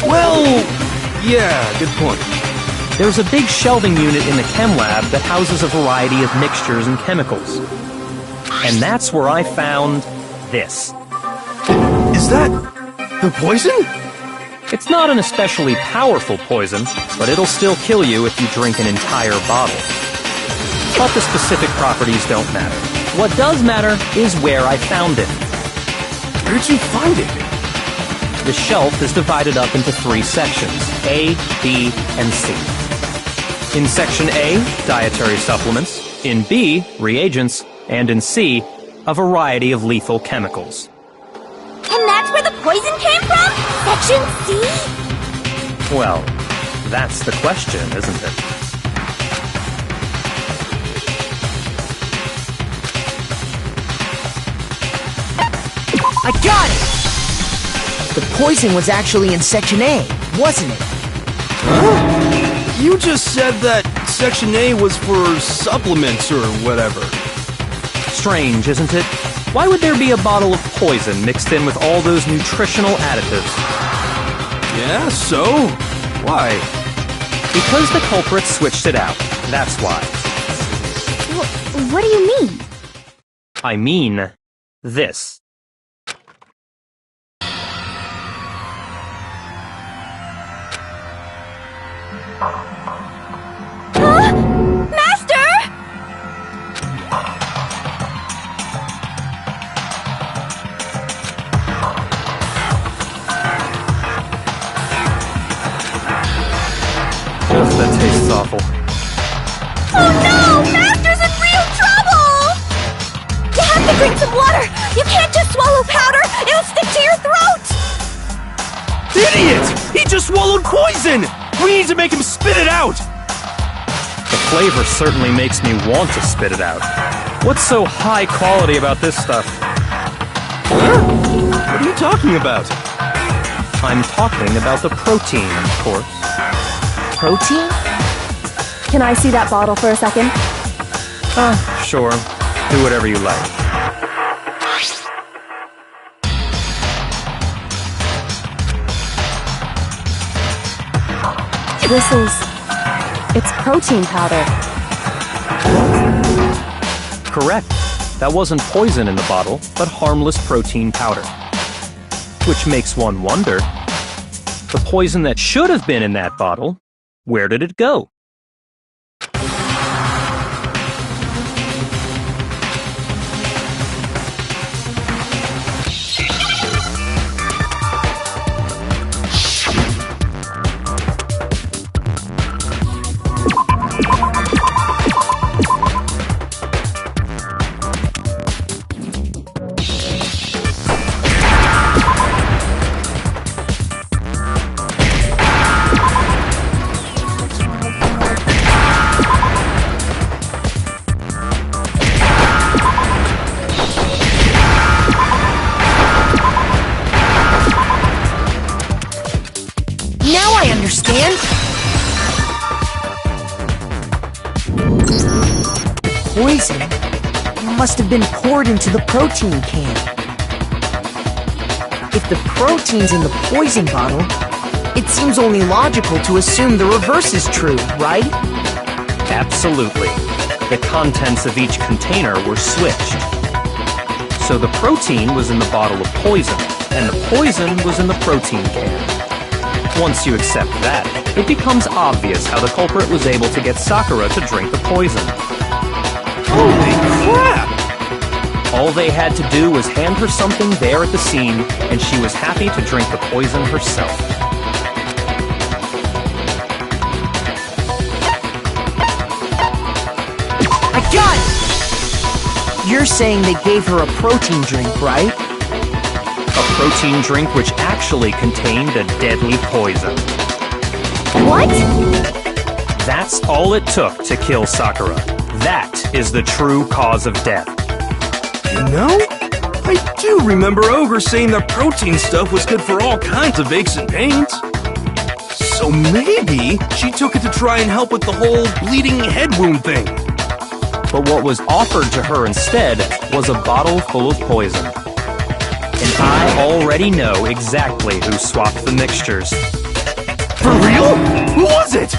Well, yeah, good point. There's a big shelving unit in the chem lab that houses a variety of mixtures and chemicals. And that's where I found this. Is that the poison? It's not an especially powerful poison, but it'll still kill you if you drink an entire bottle. But the specific properties don't matter. What does matter is where I found it. Where'd you find it? The shelf is divided up into 3 sections, A, B, and C. In Section A, dietary supplements. In B, reagents, and in C, a variety of lethal chemicals. And that's where the poison came from? Section C? Well, that's the question, isn't it? I got it! The poison was actually in Section A, wasn't it? Huh? You just said that Section A was for supplements or whatever. Strange, isn't it? Why would there be a bottle of poison mixed in with all those nutritional additives? Yeah, so? Why? Because the culprit switched it out. That's why. What do you mean? I mean this. Huh? Master! Just that tastes awful. Oh no! Master's in real trouble! You have to drink some water! You can't just swallow powder! It'll stick to your throat! Idiot! He just swallowed poison! We need to make him spit it out! The flavor certainly makes me want to spit it out. What's so high quality about this stuff? Huh? What are you talking about? I'm talking about the protein, of course. Protein? Can I see that bottle for a second? Sure. Do whatever you like. It's protein powder. Correct. That wasn't poison in the bottle, but harmless protein powder. Which makes one wonder, the poison that should have been in that bottle, where did it go? Now I understand! Poison must have been poured into the protein can. If the protein's in the poison bottle, it seems only logical to assume the reverse is true, right? Absolutely. The contents of each container were switched. So the protein was in the bottle of poison, and the poison was in the protein can. Once you accept that, it becomes obvious how the culprit was able to get Sakura to drink the poison. Holy crap! All they had to do was hand her something there at the scene, and she was happy to drink the poison herself. I got it! You're saying they gave her a protein drink, right? A protein drink which actually contained a deadly poison. What? That's all it took to kill Sakura. That is the true cause of death. You know, I do remember Ogre saying that protein stuff was good for all kinds of aches and pains. So maybe she took it to try and help with the whole bleeding head wound thing. But what was offered to her instead was a bottle full of poison. And I already know exactly who swapped the mixtures. For real? Who was it?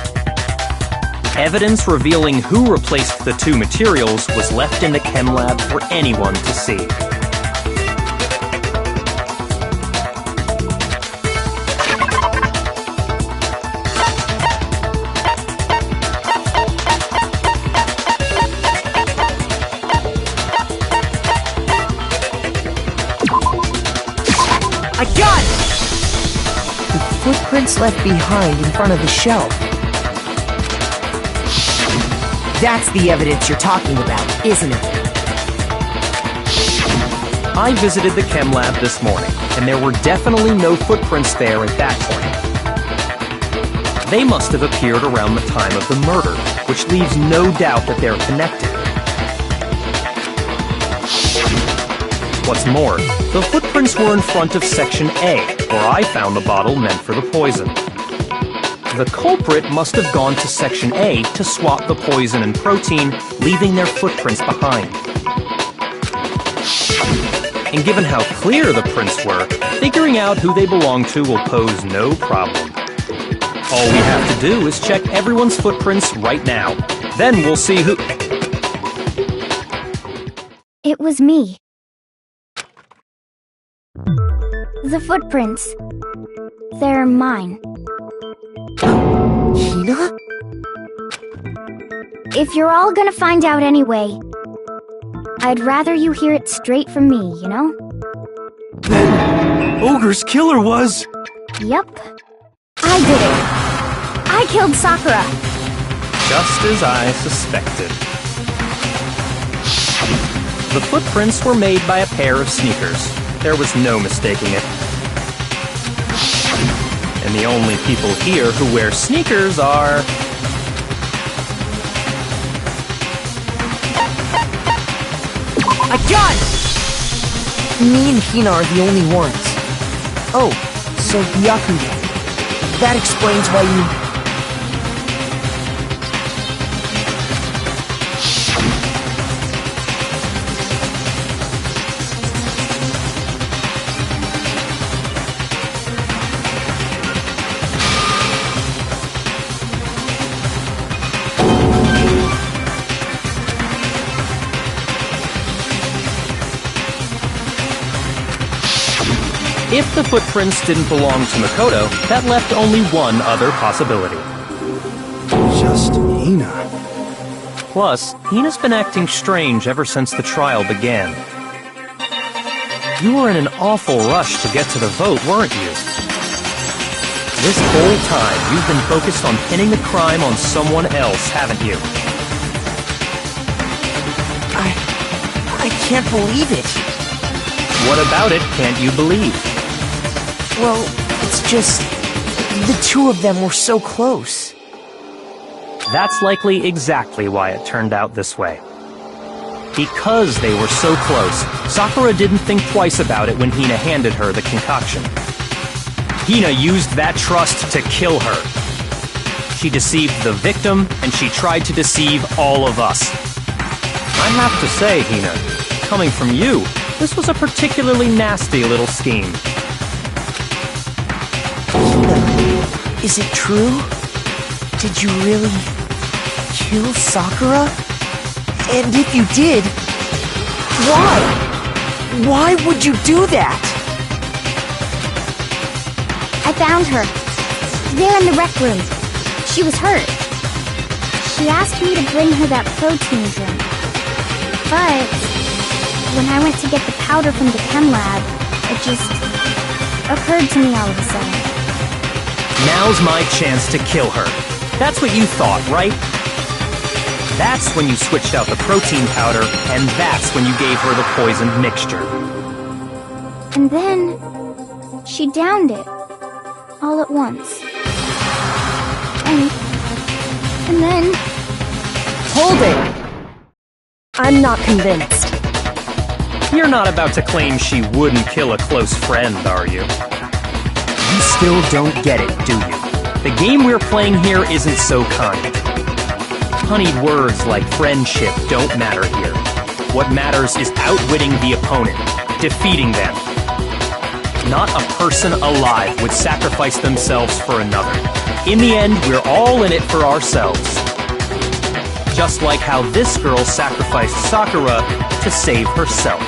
Evidence revealing who replaced the two materials was left in the chem lab for anyone to see. I got it! The footprints left behind in front of the shelf. That's the evidence you're talking about, isn't it? I visited the chem lab this morning, and there were definitely no footprints there at that point. They must have appeared around the time of the murder, which leaves no doubt that they're connected. What's more, the footprints were in front of Section A, where I found the bottle meant for the poison. The culprit must have gone to Section A to swap the poison and protein, leaving their footprints behind. And given how clear the prints were, figuring out who they belong to will pose no problem. All we have to do is check everyone's footprints right now. Then we'll see who... It was me. The footprints. They're mine. Hina? If you're all gonna find out anyway, I'd rather you hear it straight from me, you know? Then, Ogre's killer was... Yep. I did it. I killed Sakura. Just as I suspected. The footprints were made by a pair of sneakers. There was no mistaking it. And the only people here who wear sneakers are... I got it! Me and Hina are the only ones. Oh, so Byakuya. That explains why you... If the footprints didn't belong to Makoto, that left only one other possibility. Just Hina. Plus, Hina's been acting strange ever since the trial began. You were in an awful rush to get to the vote, weren't you? This whole time, you've been focused on pinning the crime on someone else, haven't you? I can't believe it. What about it can't you believe? Well, it's just... the two of them were so close. That's likely exactly why it turned out this way. Because they were so close, Sakura didn't think twice about it when Hina handed her the concoction. Hina used that trust to kill her. She deceived the victim, and she tried to deceive all of us. I have to say, Hina, coming from you, this was a particularly nasty little scheme. Is it true? Did you really kill Sakura? And if you did, why? Why would you do that? I found her. There in the rec room. She was hurt. She asked me to bring her that protein drink. But when I went to get the powder from the chem lab, it just occurred to me all of a sudden. Now's my chance to kill her. That's what you thought, right? That's when you switched out the protein powder, and that's when you gave her the poisoned mixture. And then she downed it all at once. And then... Hold it! I'm not convinced. You're not about to claim she wouldn't kill a close friend, are you? You still don't get it, do you? The game we're playing here isn't so kind. Honeyed words like friendship don't matter here. What matters is outwitting the opponent, defeating them. Not a person alive would sacrifice themselves for another. In the end, we're all in it for ourselves. Just like how this girl sacrificed Sakura to save herself.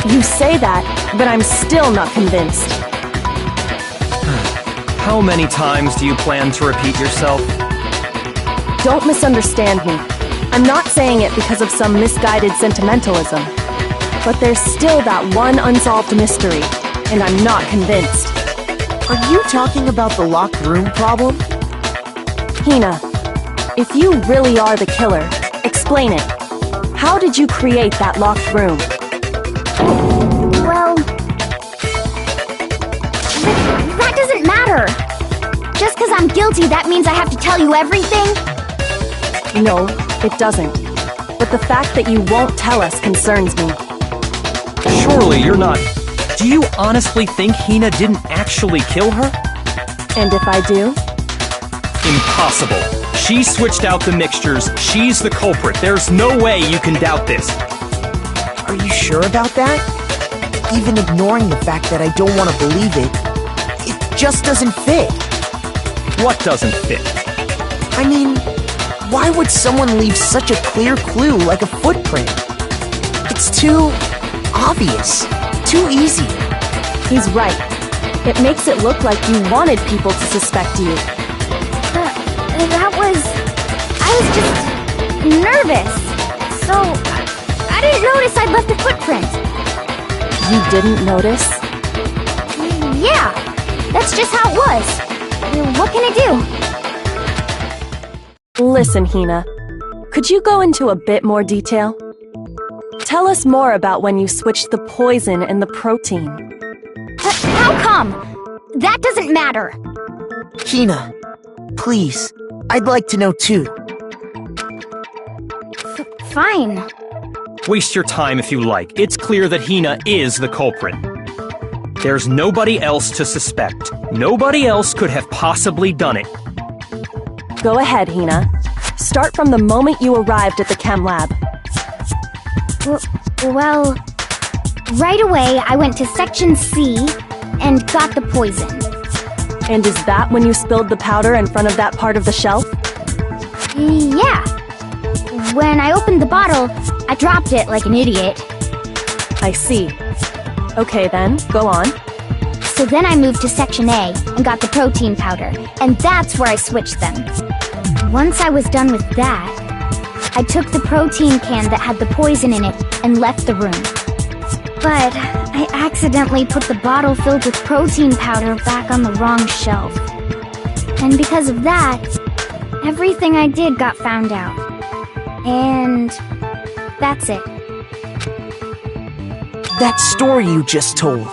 You say that, but I'm still not convinced. How many times do you plan to repeat yourself? Don't misunderstand me. I'm not saying it because of some misguided sentimentalism. But there's still that one unsolved mystery, and I'm not convinced. Are you talking about the locked room problem? Hina, if you really are the killer, explain it. How did you create that locked room? Well... that doesn't matter! Just because I'm guilty, that means I have to tell you everything? No, it doesn't. But the fact that you won't tell us concerns me. Surely you're not... Do you honestly think Hina didn't actually kill her? And if I do? Impossible. She switched out the mixtures. She's the culprit. There's no way you can doubt this. Are you sure about that? Even ignoring the fact that I don't want to believe it, it just doesn't fit. What doesn't fit? I mean, why would someone leave such a clear clue like a footprint? It's too obvious. Too easy. He's right. It makes it look like you wanted people to suspect you. I was just nervous. So, I didn't notice I'd left a footprint. You didn't notice? Yeah, that's just how it was. What can I do? Listen, Hina. Could you go into a bit more detail? Tell us more about when you switched the poison and the protein. How come? That doesn't matter. Hina, please. I'd like to know too. Fine. Waste your time if you like. It's clear that Hina is the culprit. There's nobody else to suspect. Nobody else could have possibly done it. Go ahead, Hina. Start from the moment you arrived at the chem lab. Well, right away I went to Section C and got the poison. And is that when you spilled the powder in front of that part of the shelf? Yeah. When I opened the bottle, I dropped it like an idiot. I see. Okay then, go on. So then I moved to Section A and got the protein powder, and that's where I switched them. Once I was done with that, I took the protein can that had the poison in it and left the room. But I accidentally put the bottle filled with protein powder back on the wrong shelf. And because of that, everything I did got found out. And that's it. That story you just told.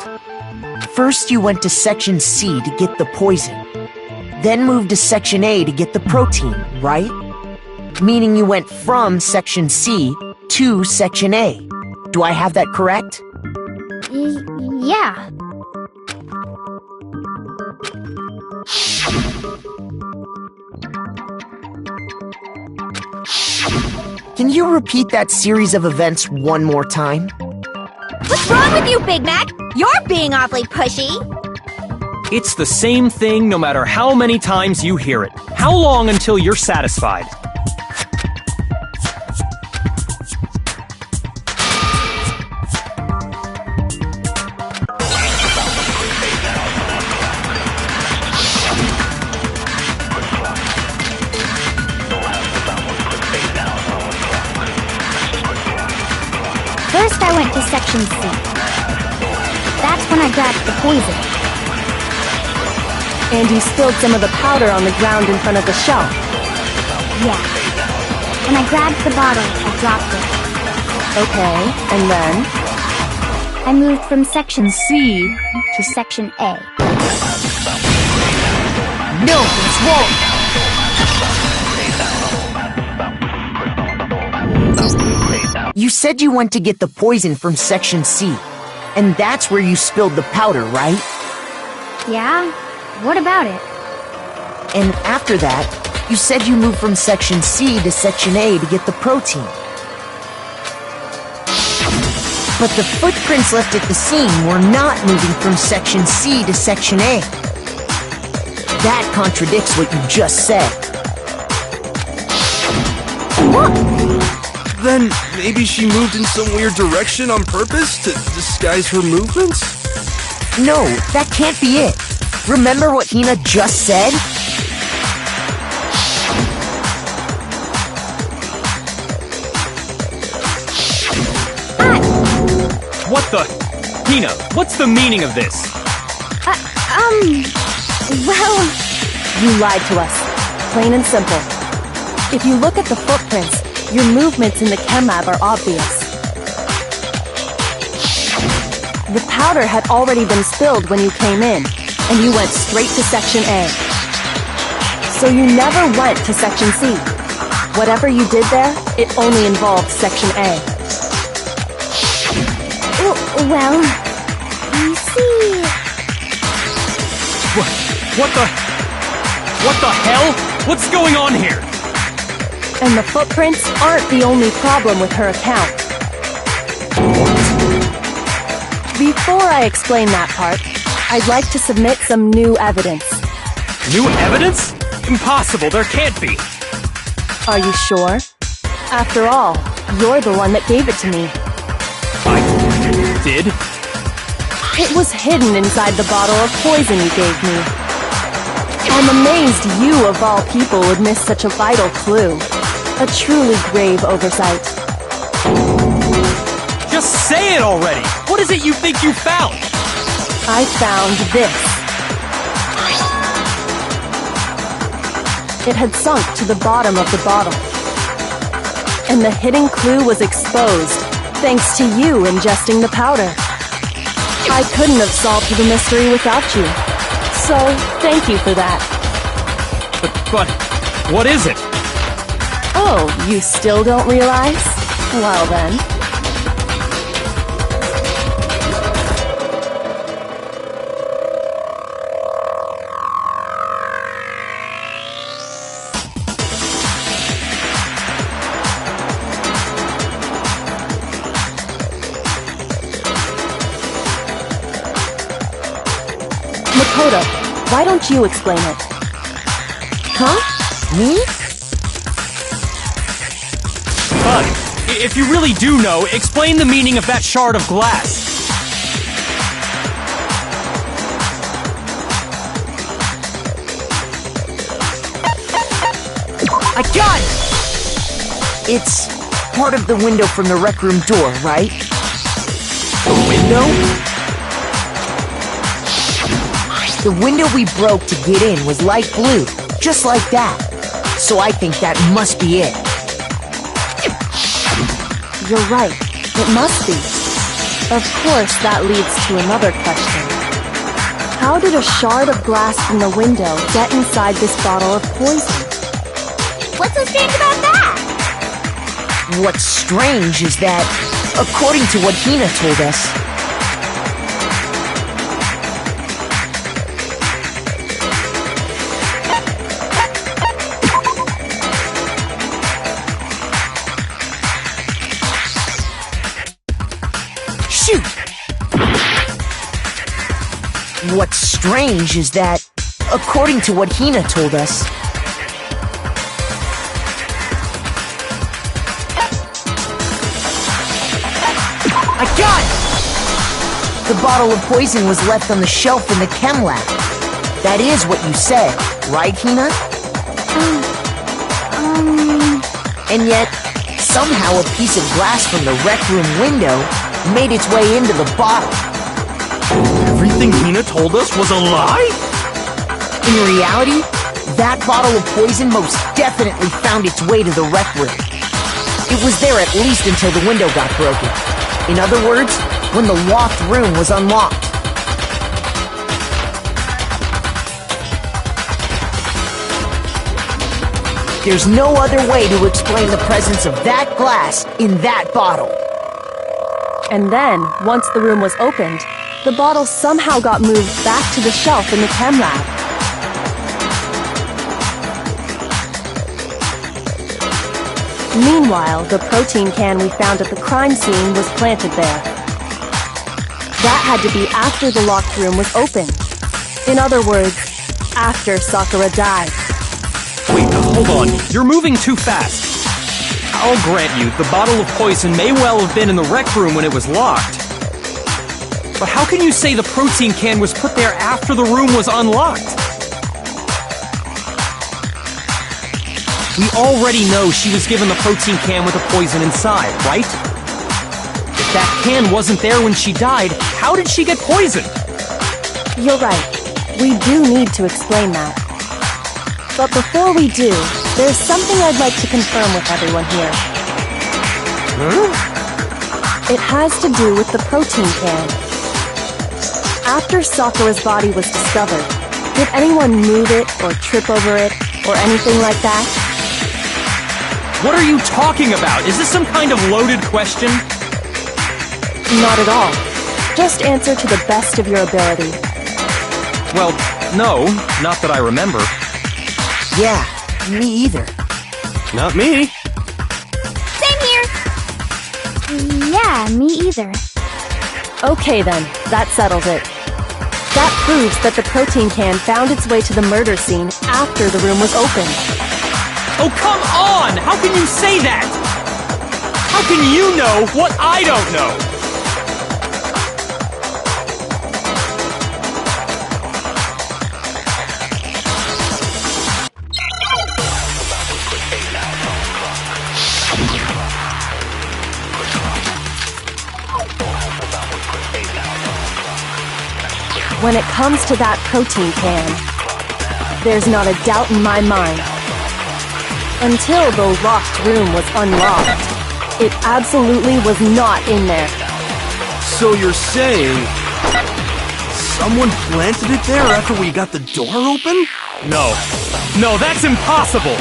First you went to Section C to get the poison. Then moved to Section A to get the protein, right? Meaning you went from Section C to Section A. Do I have that correct? Yeah. Can you repeat that series of events one more time? What's wrong with you, Big Mac? You're being awfully pushy. It's the same thing no matter how many times you hear it. How long until you're satisfied? First I went to Section C. That's when I grabbed the poison. And you spilled some of the powder on the ground in front of the shelf. Yeah. When I grabbed the bottle, I dropped it. Okay, and then? I moved from Section C to Section A. No, it's wrong! You said you went to get the poison from Section C, and that's where you spilled the powder, right? Yeah? What about it? And after that, you said you moved from Section C to Section A to get the protein. But the footprints left at the scene were not moving from Section C to Section A. That contradicts what you just said. What? Then maybe she moved in some weird direction on purpose to disguise her movements? No, that can't be it. Remember what Hina just said? What the? Hina, what's the meaning of this? Well, You lied to us. Plain and simple. If you look at the footprints, your movements in the chem lab are obvious. The powder had already been spilled when you came in, and you went straight to Section A. So you never went to Section C. Whatever you did there, it only involved Section A. well, you see... What the hell? What's going on here? And the footprints aren't the only problem with her account. Before I explain that part, I'd like to submit some new evidence. New evidence? Impossible, there can't be. Are you sure? After all, you're the one that gave it to me. I did? It was hidden inside the bottle of poison you gave me. I'm amazed you, of all people, would miss such a vital clue. A truly grave oversight. Just say it already! What is it you think you found? I found this. It had sunk to the bottom of the bottle. And the hidden clue was exposed, thanks to you ingesting the powder. I couldn't have solved the mystery without you. So, thank you for that. But what is it? Oh, you still don't realize? Well then. Makoto, why don't you explain it? Huh? Me? Bud, if you really do know, explain the meaning of that shard of glass. I got it! It's part of the window from the rec room door, right? The window? The window we broke to get in was light blue, just like that. So I think that must be it. You're right. It must be. Of course, that leads to another question. How did a shard of glass from the window get inside this bottle of poison? What's so strange about that? What's strange is that, according to what Hina told us, shoot! What's strange is that, according to what Hina told us, I got it! The bottle of poison was left on the shelf in the chem lab. That is what you said, right, Hina? And yet, somehow a piece of glass from the rec room window made its way into the bottle. Everything Hina told us was a lie? In reality, that bottle of poison most definitely found its way to the rec room. It was there at least until the window got broken. In other words, when the locked room was unlocked. There's no other way to explain the presence of that glass in that bottle. And then, once the room was opened, the bottle somehow got moved back to the shelf in the chem lab. Meanwhile, the protein can we found at the crime scene was planted there. That had to be after the locked room was opened. In other words, after Sakura died. Wait, hold on. You're moving too fast. I'll grant you, the bottle of poison may well have been in the rec room when it was locked. But how can you say the protein can was put there after the room was unlocked? We already know she was given the protein can with the poison inside, right? If that can wasn't there when she died, how did she get poisoned? You're right. We do need to explain that. But before we do, there's something I'd like to confirm with everyone here. It has to do with the protein can. After Sakura's body was discovered, did anyone move it or trip over it or anything like that? What are you talking about? Is this some kind of loaded question? Not at all. Just answer to the best of your ability. Well, no, not that I remember. Yeah, me either. Not me. Same here. Yeah, me either. Okay then, that settles it. That proves that the protein can found its way to the murder scene after the room was opened. Oh, come on! How can you say that? How can you know what I don't know? When it comes to that protein can, there's not a doubt in my mind. Until the locked room was unlocked, it absolutely was not in there. So you're saying someone planted it there after we got the door open? No. No, that's impossible!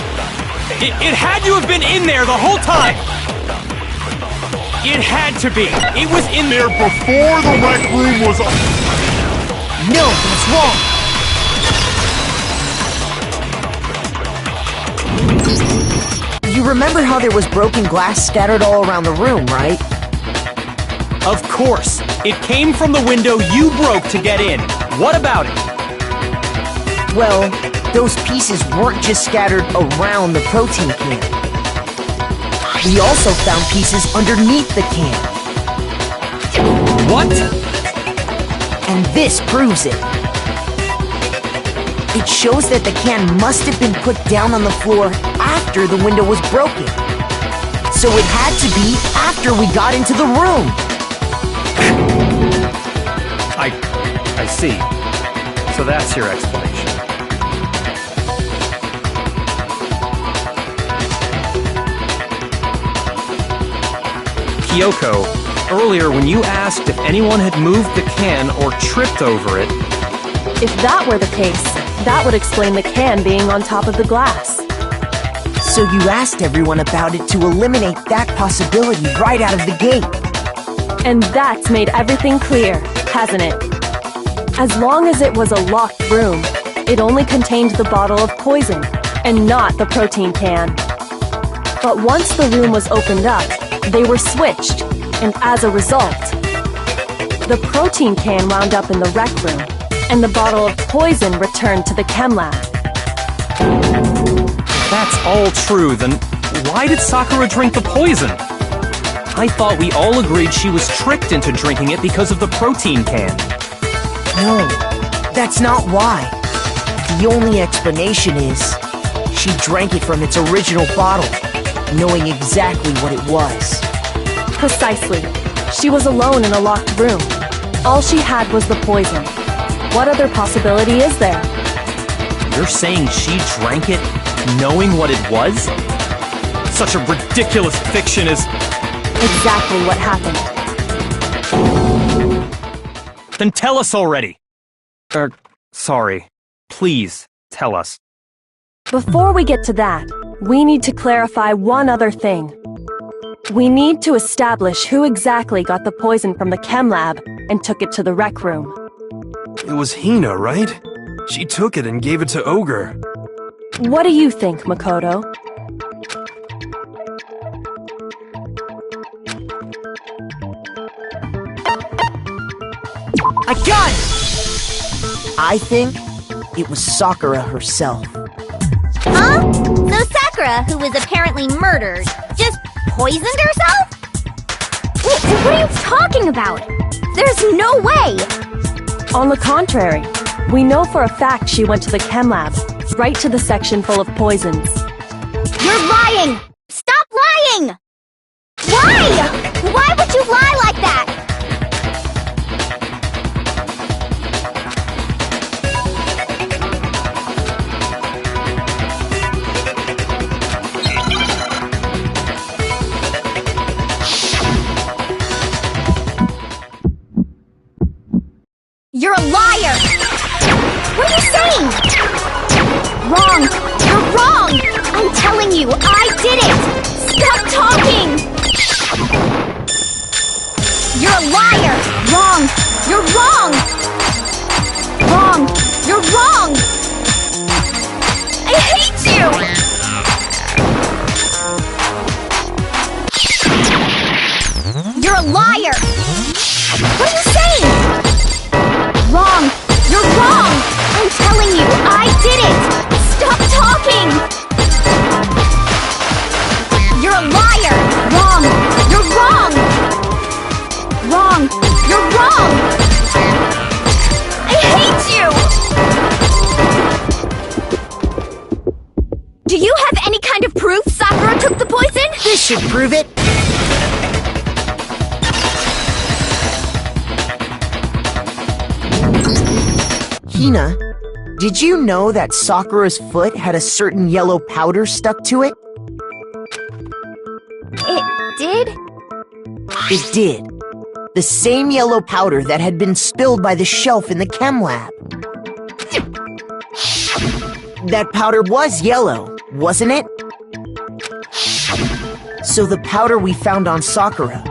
It had to have been in there the whole time! It had to be! It was in there before the rec room was No, that's wrong! You remember how there was broken glass scattered all around the room, right? Of course! It came from the window you broke to get in. What about it? Well, those pieces weren't just scattered around the protein can. We also found pieces underneath the can. What? And this proves it. It shows that the can must have been put down on the floor after the window was broken. So it had to be after we got into the room. I see. So that's your explanation. Kyoko, earlier when you asked if anyone had moved the can or tripped over it... If that were the case, that would explain the can being on top of the glass. So you asked everyone about it to eliminate that possibility right out of the gate. And that's made everything clear, hasn't it? As long as it was a locked room, it only contained the bottle of poison, and not the protein can. But once the room was opened up, they were switched, and as a result, the protein can wound up in the rec room, and the bottle of poison returned to the chem lab. If that's all true, then why did Sakura drink the poison? I thought we all agreed she was tricked into drinking it because of the protein can. No, that's not why. The only explanation is she drank it from its original bottle, knowing exactly what it was. Precisely. She was alone in a locked room. All she had was the poison. What other possibility is there? You're saying she drank it knowing what it was? Such a ridiculous fiction is... Exactly what happened. Then tell us already! Sorry. Please, tell us. Before we get to that, we need to clarify one other thing. We need to establish who exactly got the poison from the chem lab and took it to the rec room. It was Hina, right? She took it and gave it to Ogre. What do you think, Makoto? I got it! I think it was Sakura herself. Huh? So Sakura, who was apparently murdered, just poisoned herself? What are you talking about? There's no way! On the contrary, we know for a fact she went to the chem lab, right to the section full of poisons. You're lying! Stop lying! Why? Why would you lie like that? You're a liar! What are you saying? Wrong! You're wrong! I'm telling you, I did it! Stop talking! You're a liar! Wrong! You're wrong! Wrong! You're wrong! I hate you! You're a liar! What are you saying? Wrong! You're wrong! I'm telling you, I did it! Stop talking! You're a liar! Wrong! You're wrong! Wrong! You're wrong! I hate you! Do you have any kind of proof Sakura took the poison? This should prove it. Hina, did you know that Sakura's foot had a certain yellow powder stuck to it? It did? It did. The same yellow powder that had been spilled by the shelf in the chem lab. That powder was yellow, wasn't it? So the powder we found on Sakura,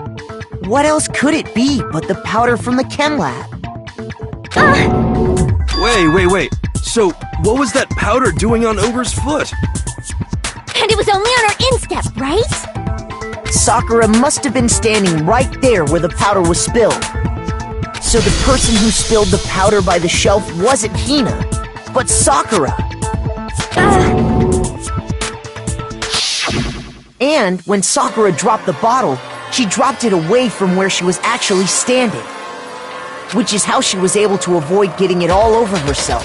what else could it be but the powder from the chem lab? Wait. So, what was that powder doing on Ogre's foot? And it was only on her instep, right? Sakura must have been standing right there where the powder was spilled. So the person who spilled the powder by the shelf wasn't Hina, but Sakura. And when Sakura dropped the bottle, she dropped it away from where she was actually standing, which is how she was able to avoid getting it all over herself.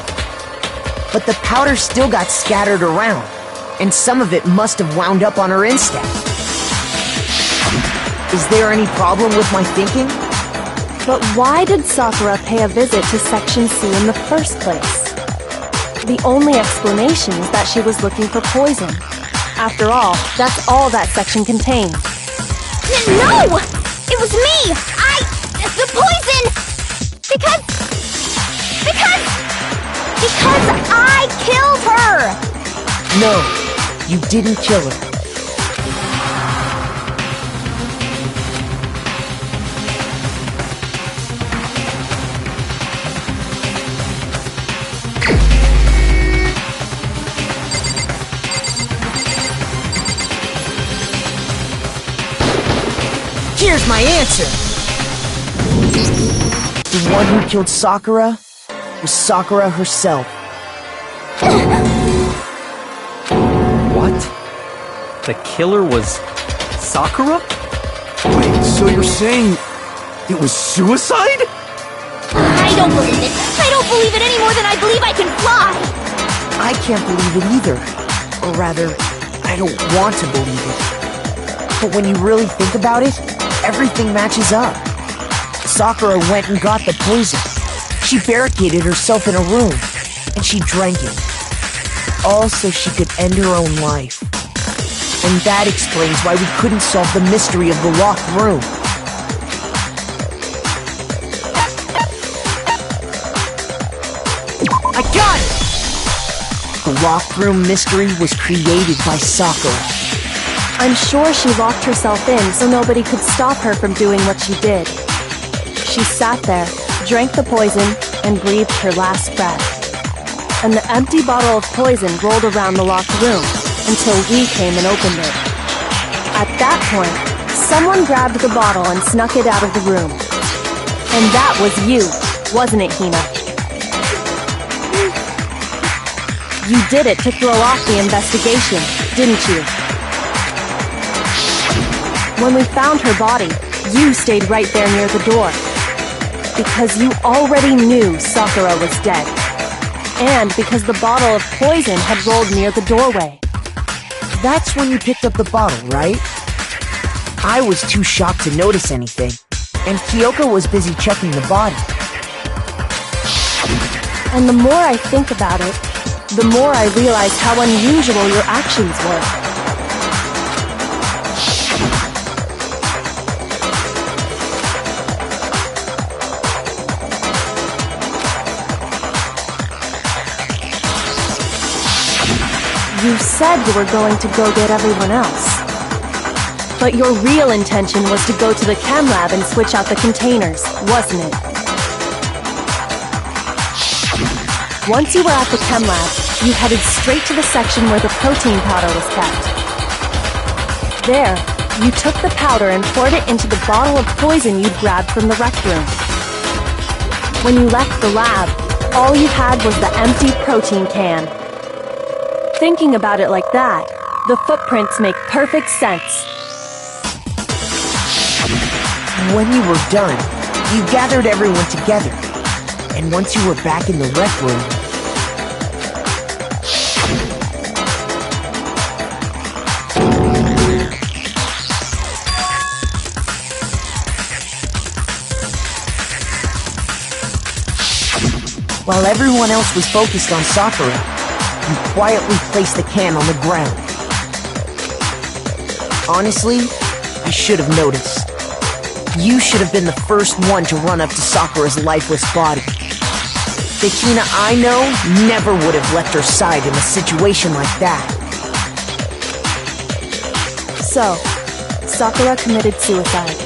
But the powder still got scattered around, and some of it must have wound up on her instep. Is there any problem with my thinking? But why did Sakura pay a visit to Section C in the first place? The only explanation is that she was looking for poison. After all, that's all that section contained. No! It was me! The poison! Because I killed her! No, you didn't kill her. Here's my answer! The one who killed Sakura was Sakura herself. What? The killer was Sakura? Wait, so you're saying it was suicide? I don't believe it! I don't believe it any more than I believe I can fly! I can't believe it either. Or rather, I don't want to believe it. But when you really think about it, everything matches up. Sakura went and got the poison. She barricaded herself in a room, and she drank it. All so she could end her own life. And that explains why we couldn't solve the mystery of the locked room. I got it! The locked room mystery was created by Sakura. I'm sure she locked herself in so nobody could stop her from doing what she did. She sat there, drank the poison, and breathed her last breath. And the empty bottle of poison rolled around the locked room until we came and opened it. At that point, someone grabbed the bottle and snuck it out of the room. And that was you, wasn't it, Hina? You did it to throw off the investigation, didn't you? When we found her body, you stayed right there near the door. Because you already knew Sakura was dead. And because the bottle of poison had rolled near the doorway. That's when you picked up the bottle, right? I was too shocked to notice anything, and Kyoko was busy checking the body. And the more I think about it, the more I realize how unusual your actions were. You said you were going to go get everyone else. But your real intention was to go to the chem lab and switch out the containers, wasn't it? Once you were at the chem lab, you headed straight to the section where the protein powder was kept. There, you took the powder and poured it into the bottle of poison you'd grabbed from the rec room. When you left the lab, all you had was the empty protein can. Thinking about it like that, the footprints make perfect sense. When you were done, you gathered everyone together. And once you were back in the rec room, while everyone else was focused on Sakura, you quietly placed the can on the ground. Honestly, I should have noticed. You should have been the first one to run up to Sakura's lifeless body. The Hina I know never would have left her side in a situation like that. So, Sakura committed suicide.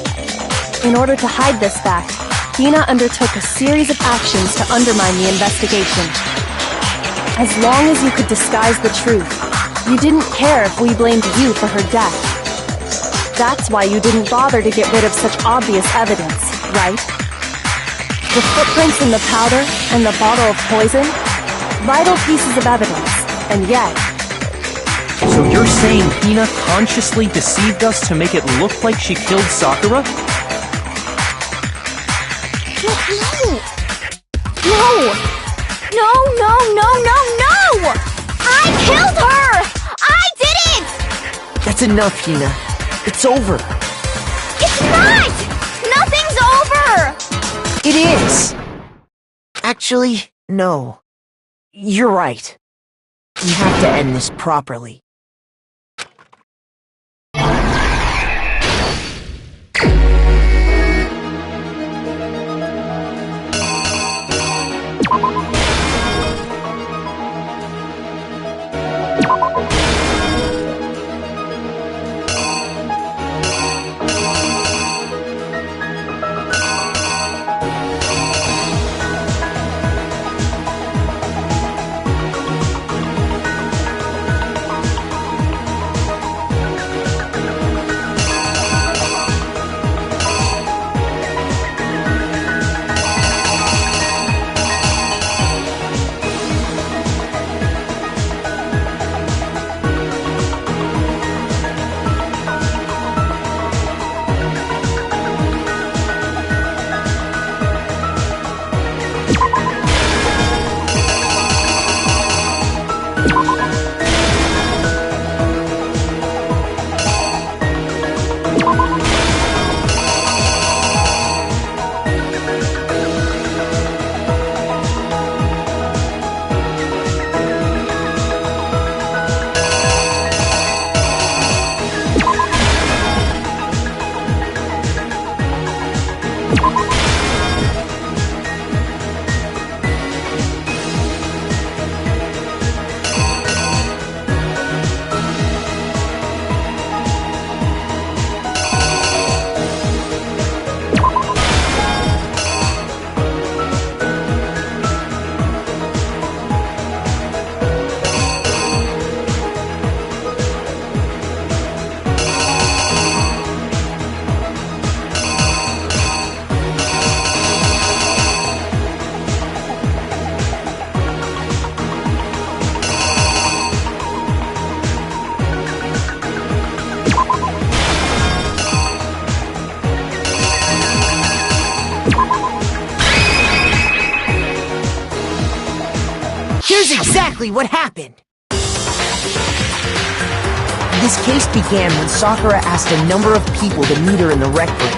In order to hide this fact, Hina undertook a series of actions to undermine the investigation. As long as you could disguise the truth, you didn't care if we blamed you for her death. That's why you didn't bother to get rid of such obvious evidence, right? The footprints in the powder and the bottle of poison? Vital pieces of evidence, and yet... So you're saying Hina consciously deceived us to make it look like she killed Sakura? No! I killed her! I did it! That's enough, Hina. It's over. It's not! Nothing's over! It is! Actually, no. You're right. We have to end this properly. exactly what happened. This case began when Sakura asked a number of people to meet her in the rec room.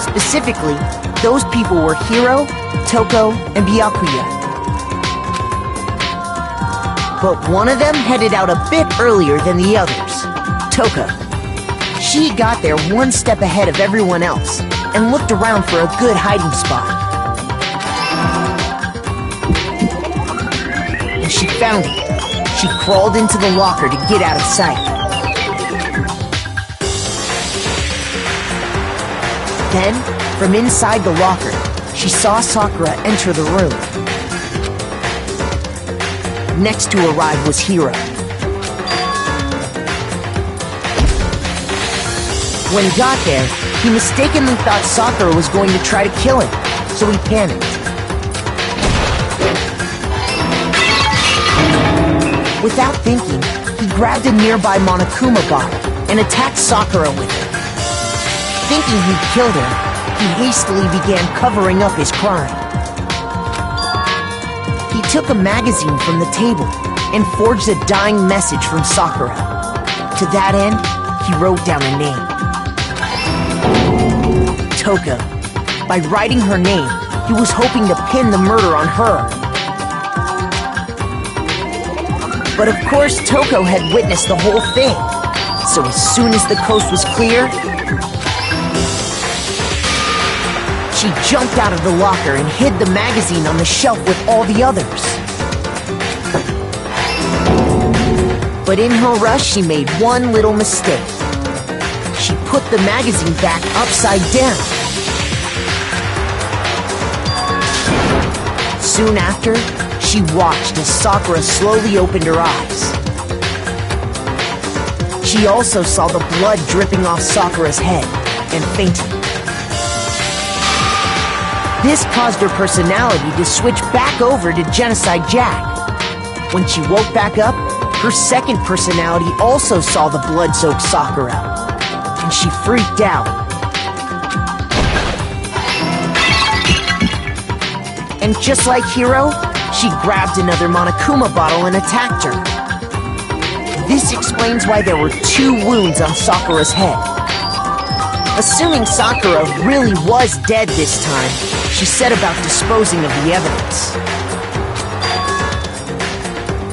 Specifically, those people were Hiro, Toko, and Byakuya. But one of them headed out a bit earlier than the others, Toko. She got there one step ahead of everyone else and looked around for a good hiding spot. And she found it. She crawled into the locker to get out of sight. Then, from inside the locker, she saw Sakura enter the room. Next to arrive was Hiro. When he got there, he mistakenly thought Sakura was going to try to kill him, so he panicked. Without thinking, he grabbed a nearby Monokuma bottle and attacked Sakura with it. Thinking he'd killed her, he hastily began covering up his crime. He took a magazine from the table and forged a dying message from Sakura. To that end, he wrote down a name. Toko. By writing her name, he was hoping to pin the murder on her. But of course, Toko had witnessed the whole thing. So as soon as the coast was clear, she jumped out of the locker and hid the magazine on the shelf with all the others. But in her rush, she made one little mistake. She put the magazine back upside down. Soon after, she watched as Sakura slowly opened her eyes. She also saw the blood dripping off Sakura's head and fainted. This caused her personality to switch back over to Genocide Jack. When she woke back up, her second personality also saw the blood-soaked Sakura, and she freaked out. And just like Hiro, she grabbed another Monokuma bottle and attacked her. This explains why there were 2 wounds on Sakura's head. Assuming Sakura really was dead this time, she set about disposing of the evidence.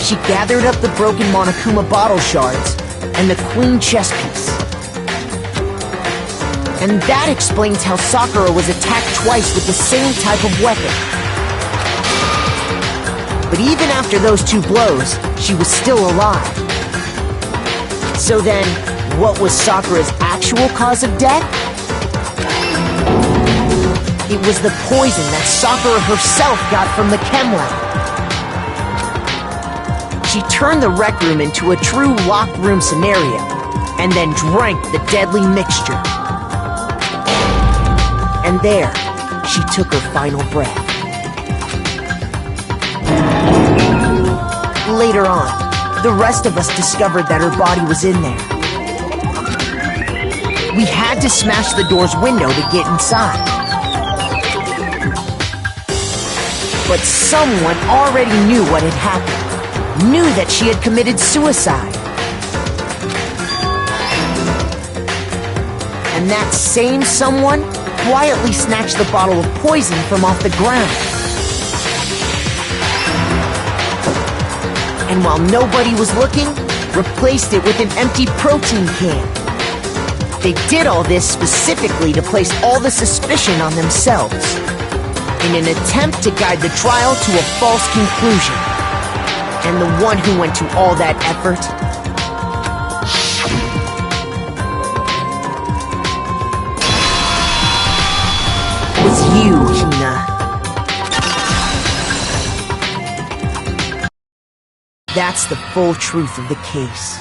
She gathered up the broken Monokuma bottle shards and the queen chess piece. And that explains how Sakura was attacked twice with the same type of weapon. But even after those 2 blows, she was still alive. So then, what was Sakura's actual cause of death? It was the poison that Sakura herself got from the chem lab. She turned the rec room into a true locked room scenario, and then drank the deadly mixture. And there, she took her final breath. Later on, the rest of us discovered that her body was in there. We had to smash the door's window to get inside. But someone already knew what had happened, knew that she had committed suicide. And that same someone quietly snatched the bottle of poison from off the ground. And while nobody was looking, replaced it with an empty protein can. They did all this specifically to place all the suspicion on themselves, in an attempt to guide the trial to a false conclusion. And the one who went to all that effort was you, Hina. That's the full truth of the case.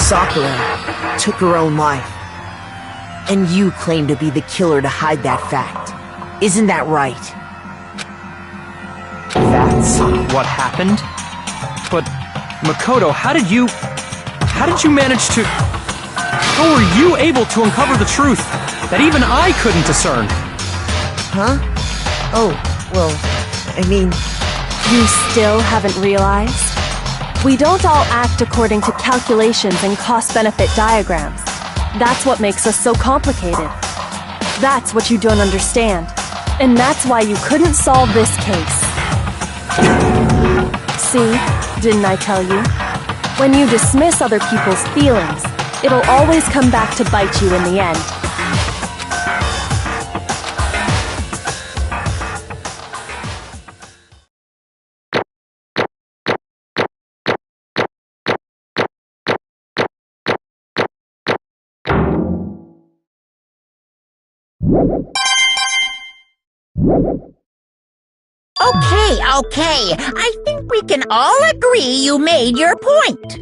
Sakura took her own life. And you claim to be the killer to hide that fact. Isn't that right? That's what happened? But, Makoto, how did you manage to... How were you able to uncover the truth that even I couldn't discern? Huh? Oh, well, I mean... You still haven't realized? We don't all act according to calculations and cost-benefit diagrams. That's what makes us so complicated. That's what you don't understand. And that's why you couldn't solve this case. See? Didn't I tell you? When you dismiss other people's feelings, it'll always come back to bite you in the end. Okay. I think we can all agree you made your point.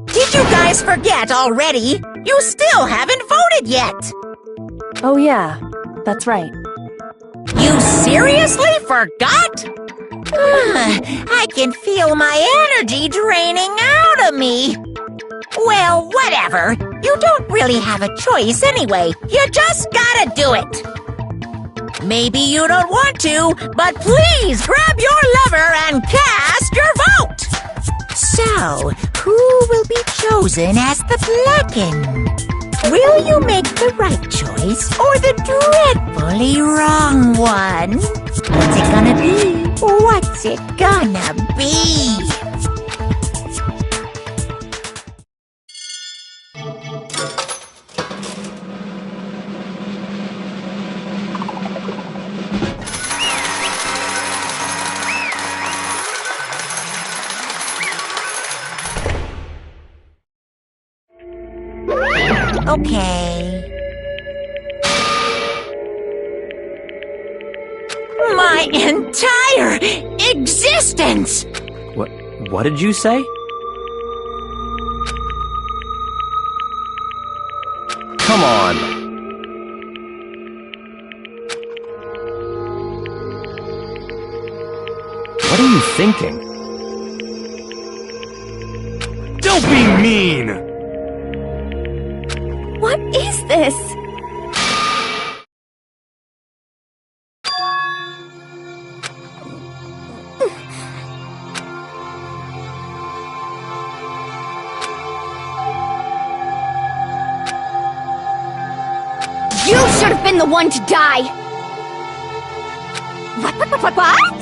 Did you guys forget already? You still haven't voted yet. Oh yeah, that's right. You seriously forgot? I can feel my energy draining out of me. Well, whatever. You don't really have a choice anyway. You just gotta do it. Maybe you don't want to, but please grab your lever and cast your vote! So, who will be chosen as the Blacken? Will you make the right choice or the dreadfully wrong one? What's it gonna be? What's it gonna be? Okay. My entire existence! What did you say? Come on. What are you thinking? Don't be mean! What is this? You should have been the one to die! What?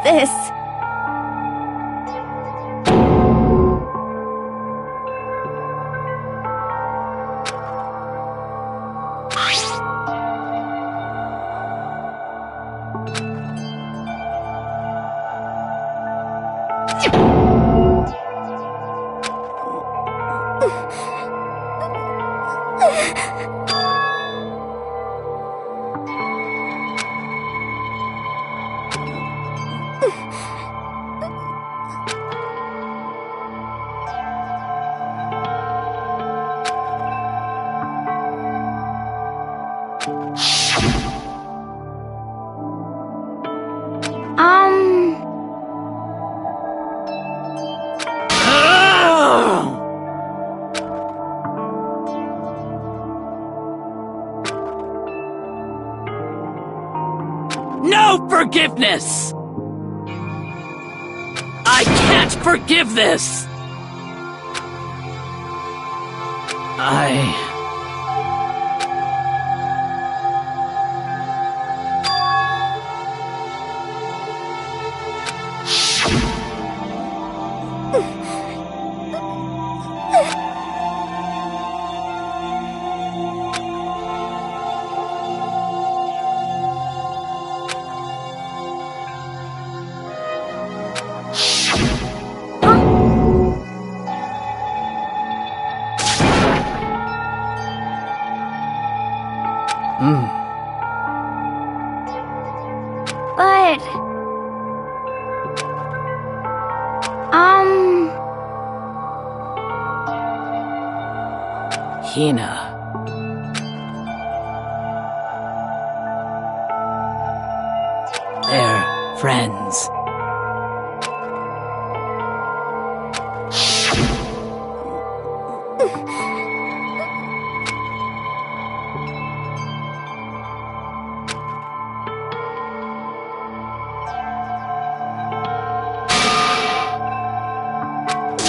this? No forgiveness! I can't forgive this! But... Hina. They're friends.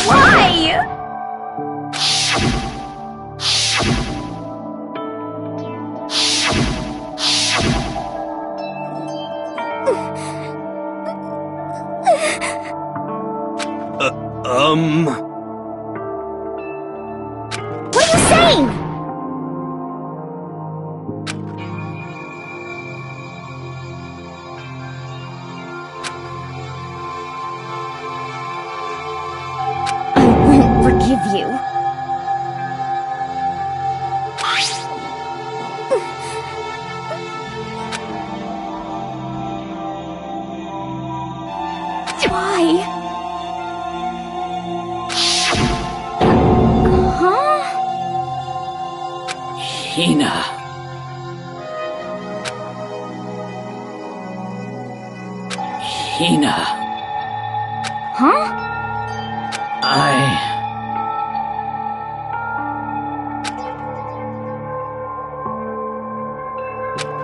Why? What are you saying? I won't forgive you. Why? Huh? Hina. Hina. Huh?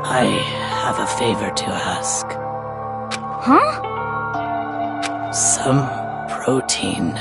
I have a favor to ask. Huh? Some protein.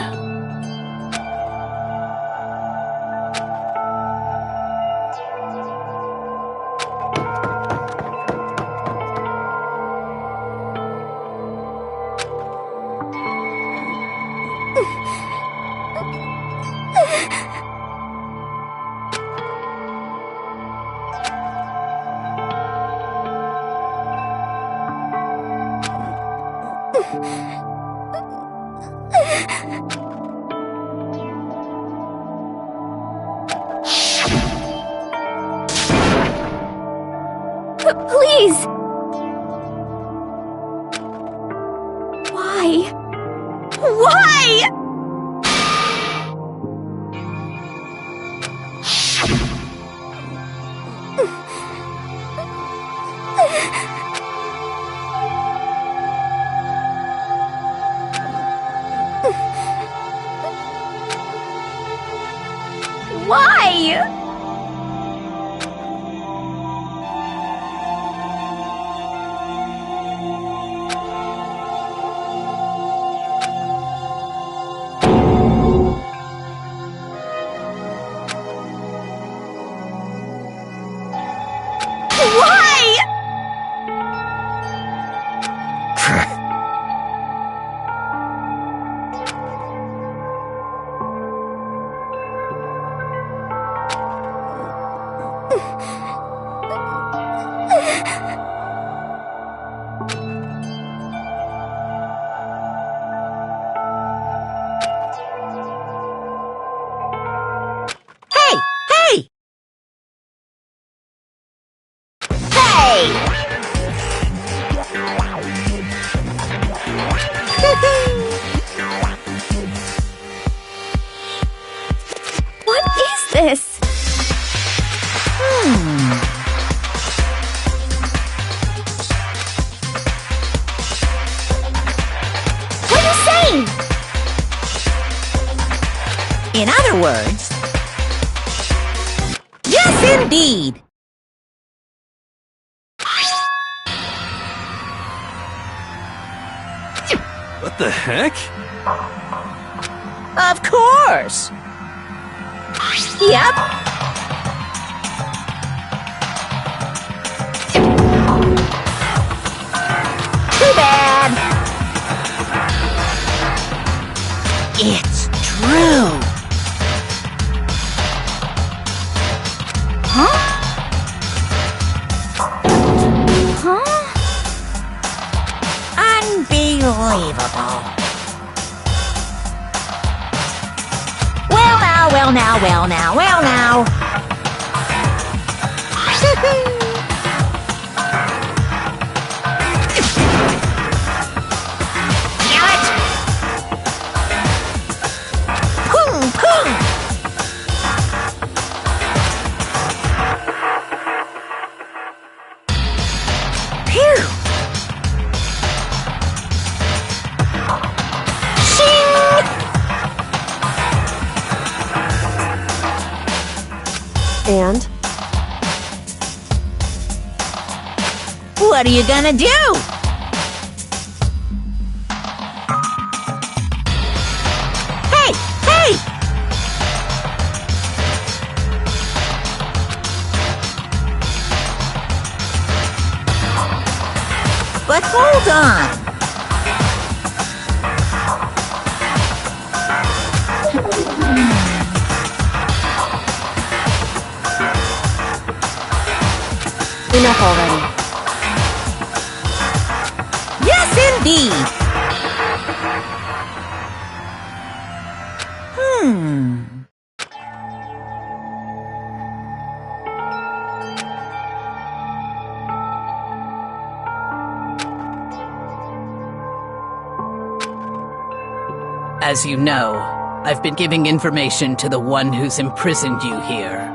Please! Why? Why? Why? this? What are you saying? In other words, yes, indeed. What the heck? Of course. Yep. Too bad. It's true. Huh? Huh? Unbelievable. Well now, well now, well now, well now. Damn it! Pung, pung. Phew. And? What are you gonna do? Hey! Hey! But hold on. Enough already. Yes, indeed. As you know, I've been giving information to the one who's imprisoned you here.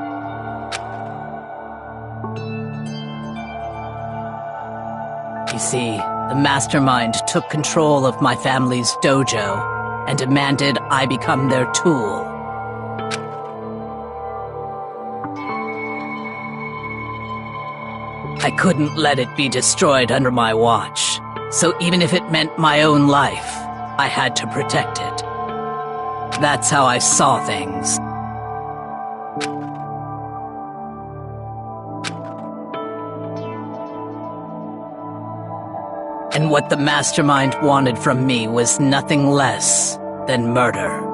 You see, the mastermind took control of my family's dojo and demanded I become their tool. I couldn't let it be destroyed under my watch, so even if it meant my own life, I had to protect it. That's how I saw things. And what the mastermind wanted from me was nothing less than murder.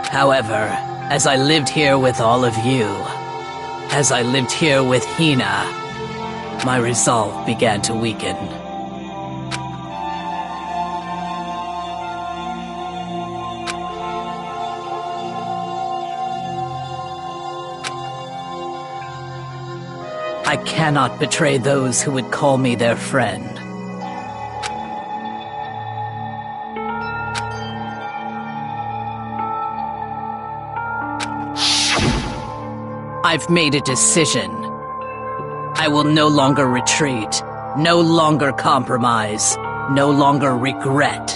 However, as I lived here with all of you, as I lived here with Hina, my resolve began to weaken. I cannot betray those who would call me their friend. I've made a decision. I will no longer retreat, no longer compromise, no longer regret.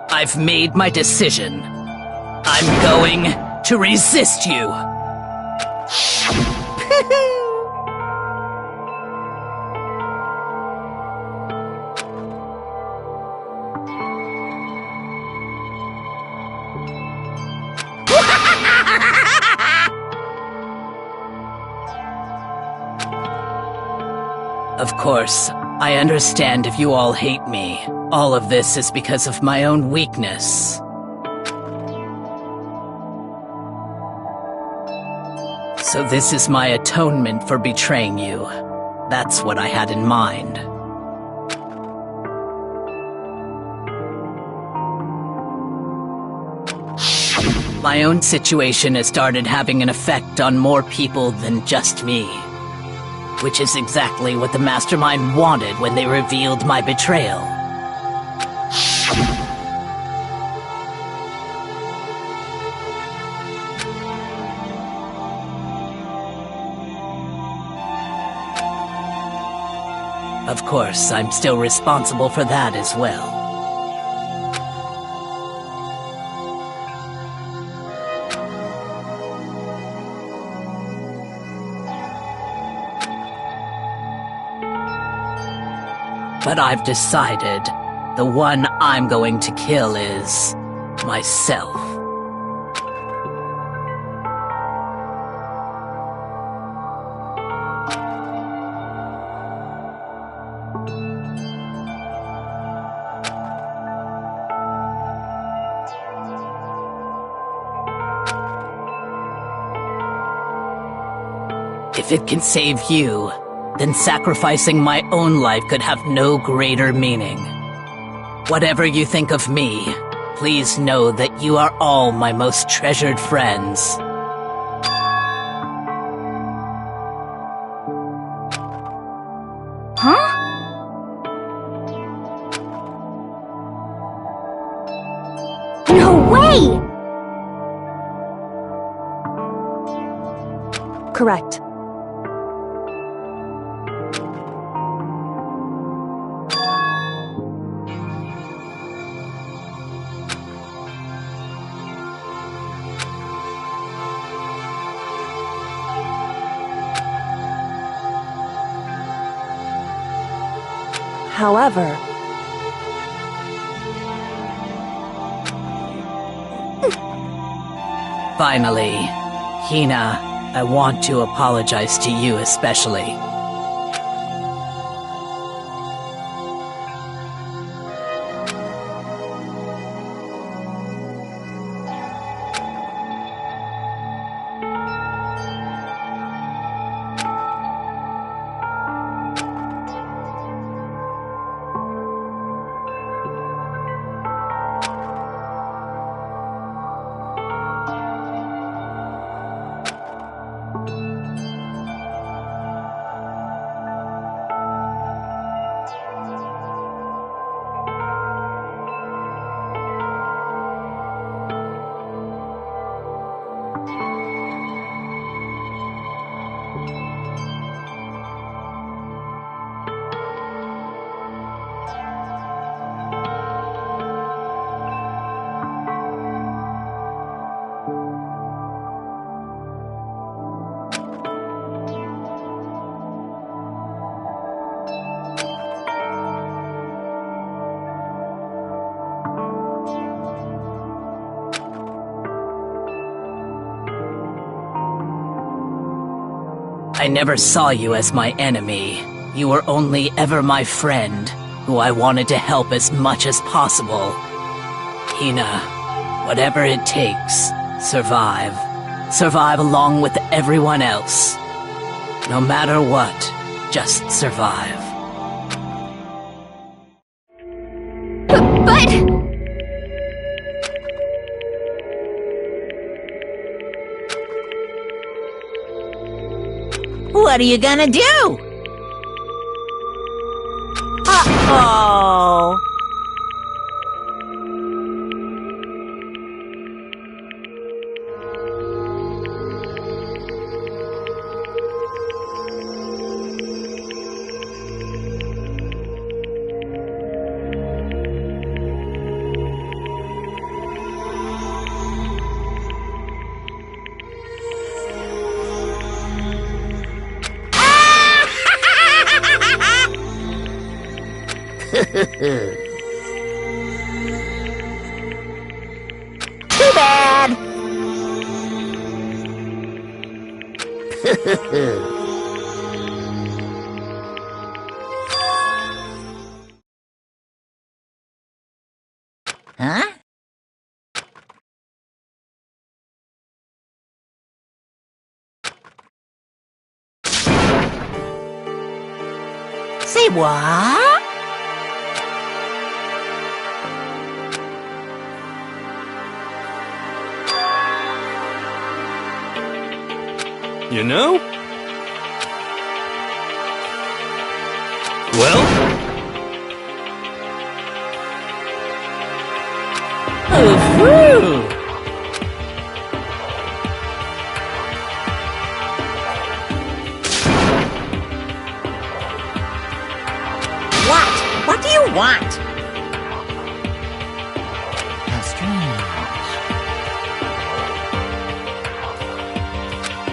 I've made my decision. I'm going to resist you. Of course, I understand if you all hate me. All of this is because of my own weakness. So this is my atonement for betraying you. That's what I had in mind. My own situation has started having an effect on more people than just me. Which is exactly what the mastermind wanted when they revealed my betrayal. Of course, I'm still responsible for that as well. But I've decided the one I'm going to kill is myself. If it can save you, then sacrificing my own life could have no greater meaning. Whatever you think of me, please know that you are all my most treasured friends. Huh? No way! Correct. However, finally, Hina, I want to apologize to you especially. I never saw you as my enemy. You were only ever my friend, who I wanted to help as much as possible. Hina, whatever it takes, survive. Survive along with everyone else. No matter what, just survive. But... What are you gonna do? Uh-oh. Too bad. Huh? Say what? You know? Well? What do you want? How strange.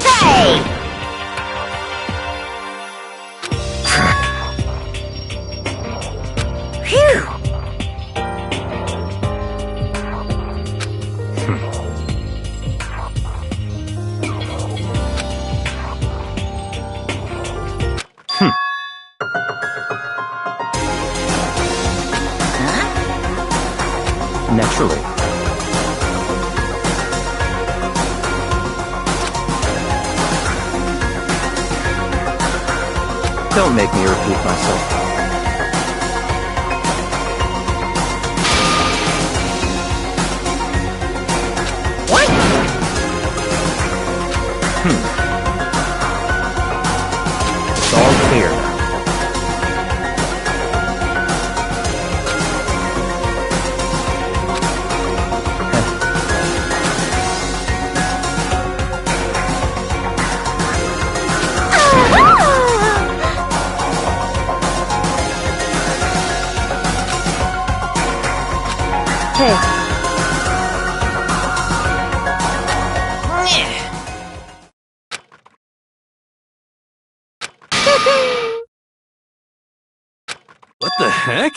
Hey! Phew! Naturally. Don't make me repeat myself. What? It's all clear now. Hey, What the heck?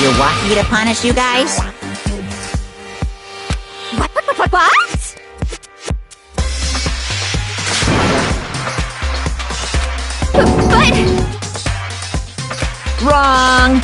You want me to punish you guys? What? But... Wrong!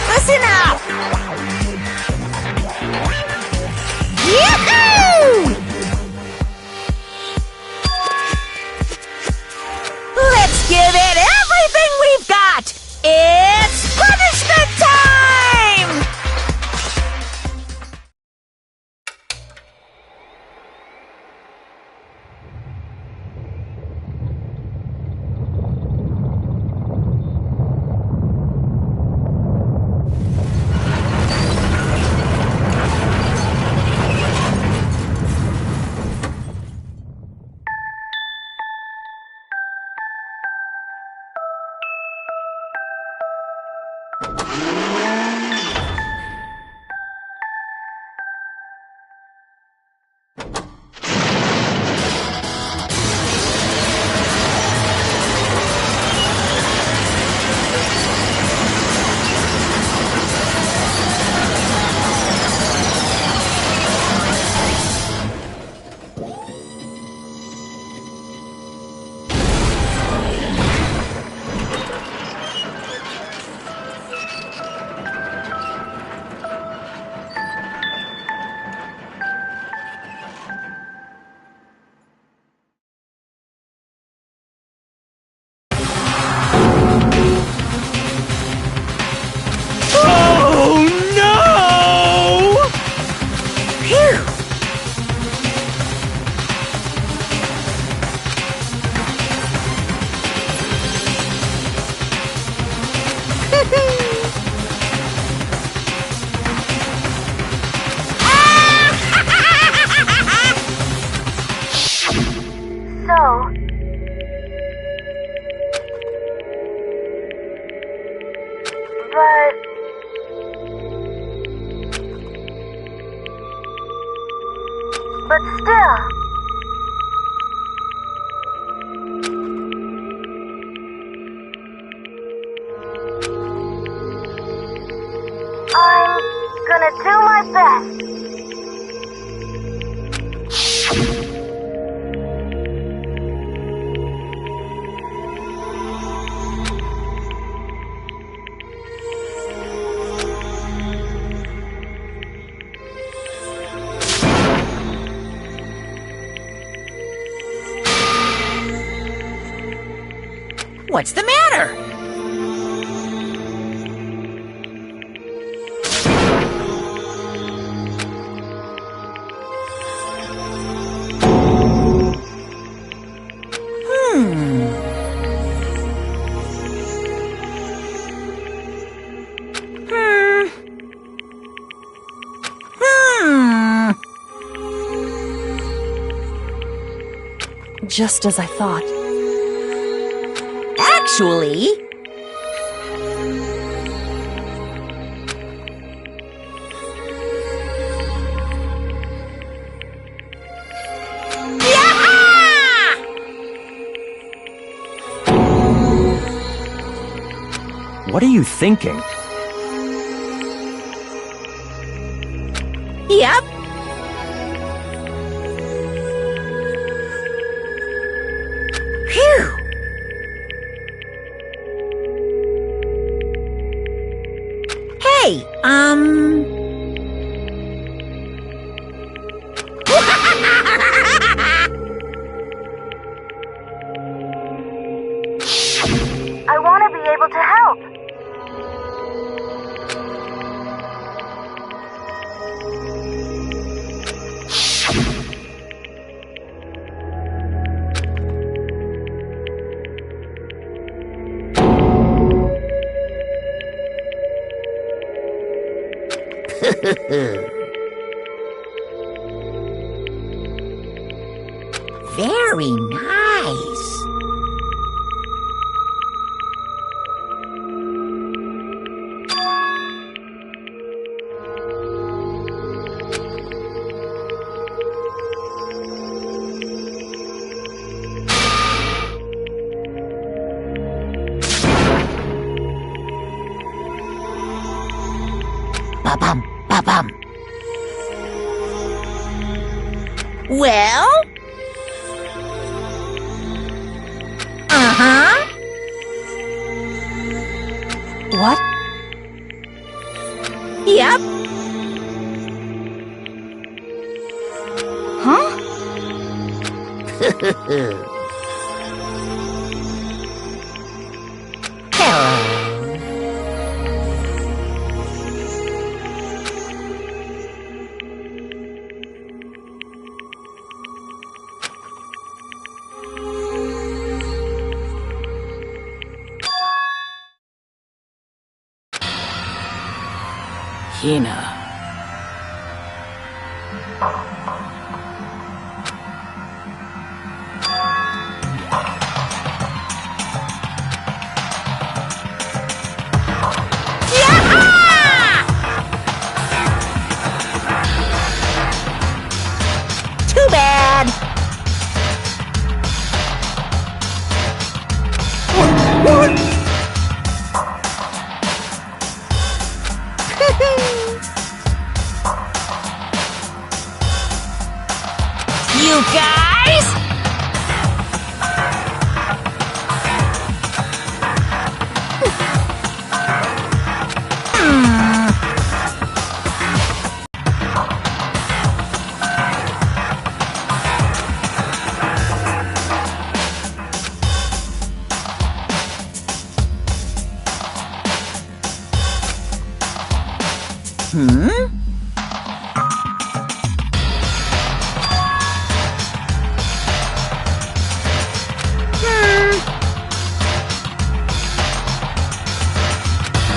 Listen up! Yahoo! Give it everything we've got! It's punishment time! But still... I'm gonna do my best. What's the matter? Just as I thought. Actually... What are you thinking? Yep. Phew. Hey, I want to be able to help. Very nice. Ba-bum, ba-bum. Well? Uh-huh. What? Yep. Huh? Hina. Too bad. You guys?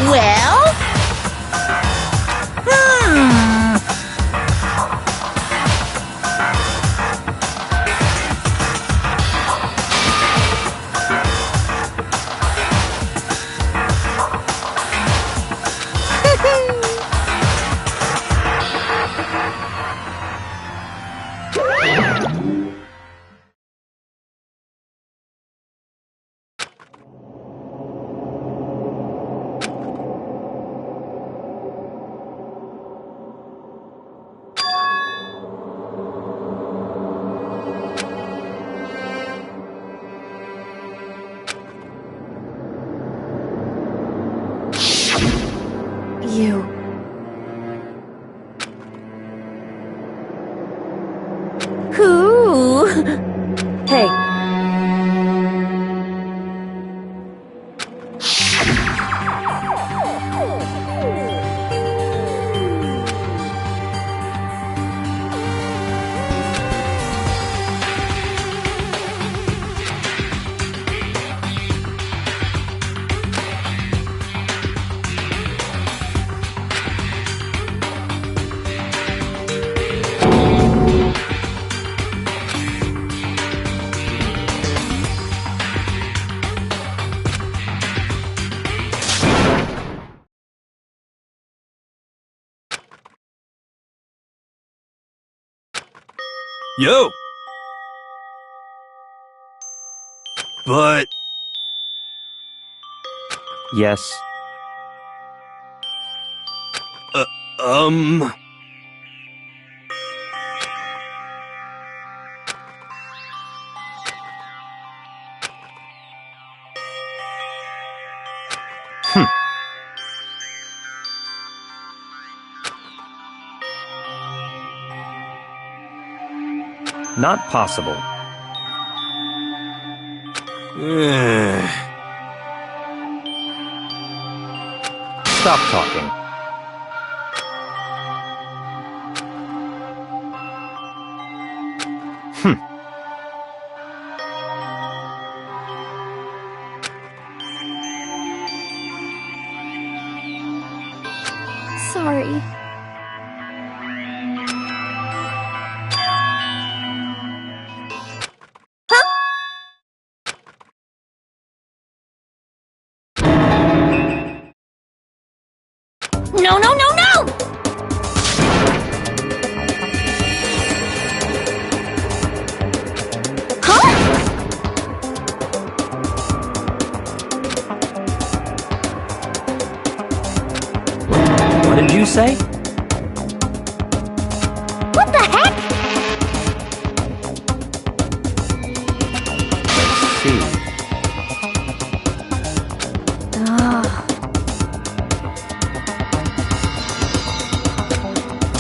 Well? You. Who? Hey, Yo! But... Yes. um... Not possible. Stop talking. Sorry. No, no, no, no! Huh? What did you say? What the heck? Let's see.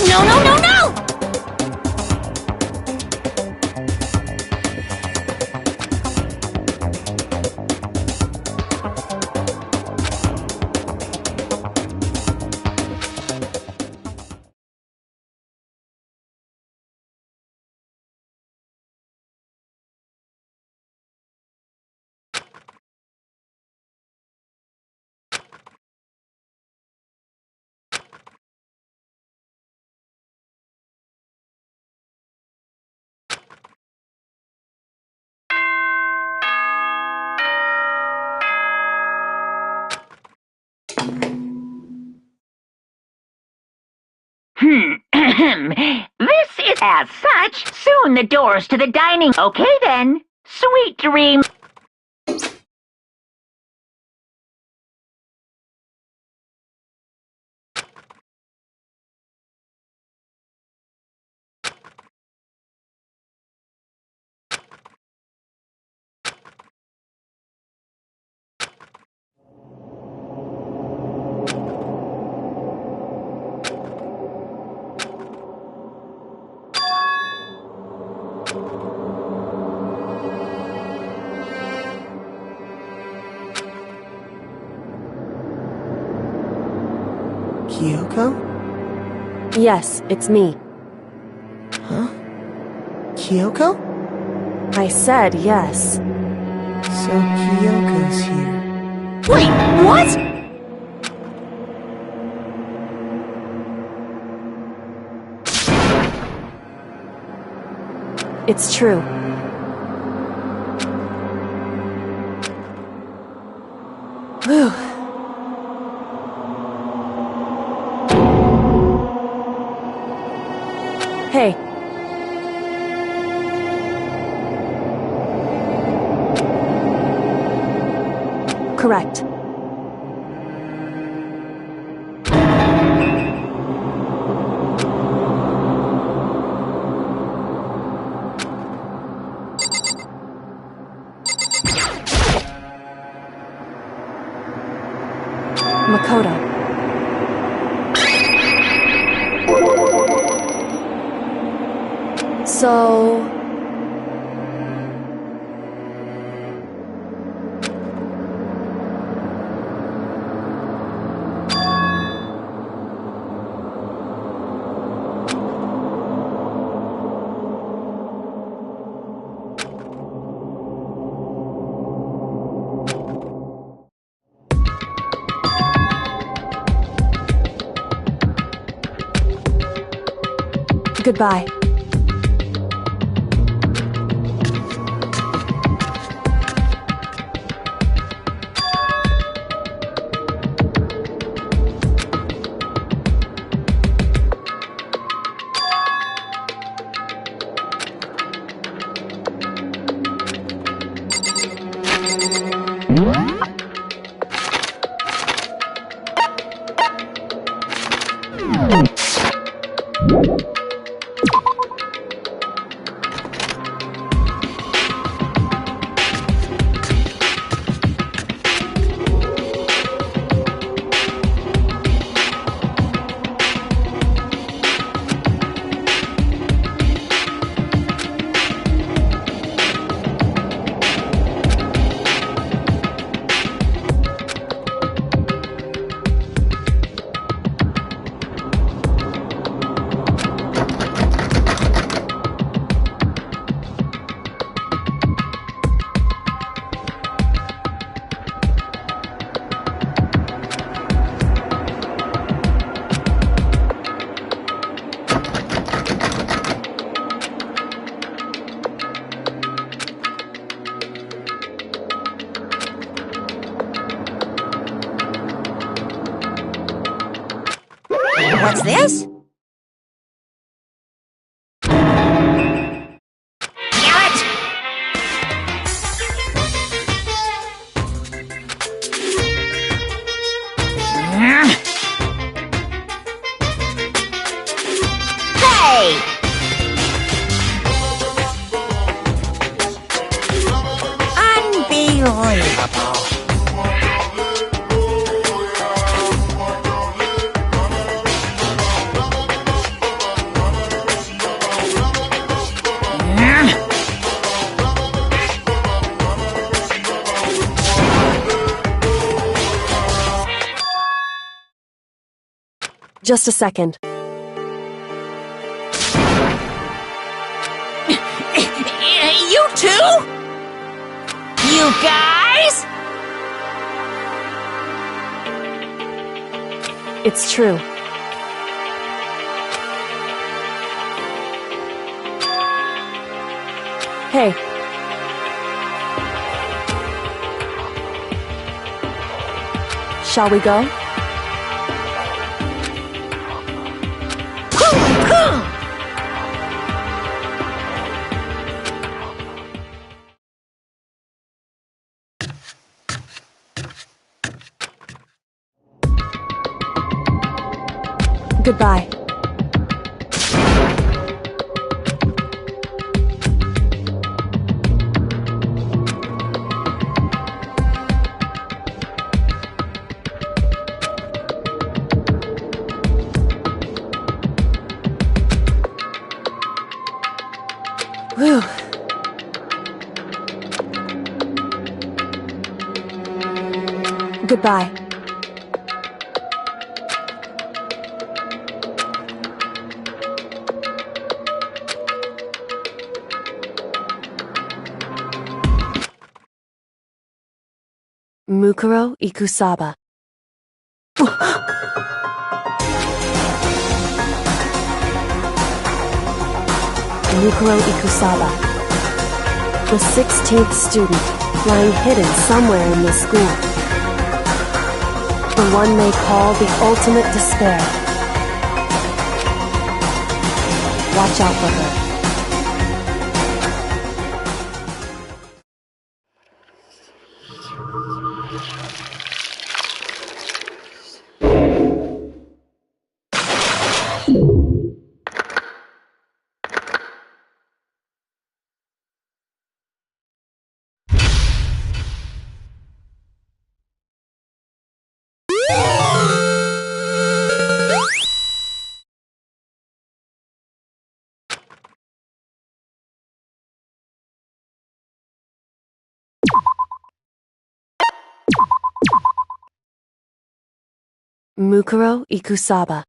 No, no, no, no! This is as such. Soon the doors to the dining. Okay then. Sweet dreams. Kyoko? Yes, it's me. Huh? Kyoko? I said yes. So Kyoko's here. Wait, what? It's true. Whew. Hey. Correct. Makoto. So... Goodbye. What's this? Just a second. You too? You guys? It's true. Hey. Shall we go? Goodbye. Whew. Goodbye. Mukuro Ikusaba. Mukuro Ikusaba. The 16th student, lying hidden somewhere in this school. The one they call the ultimate despair. Watch out for her. Mukuro Ikusaba.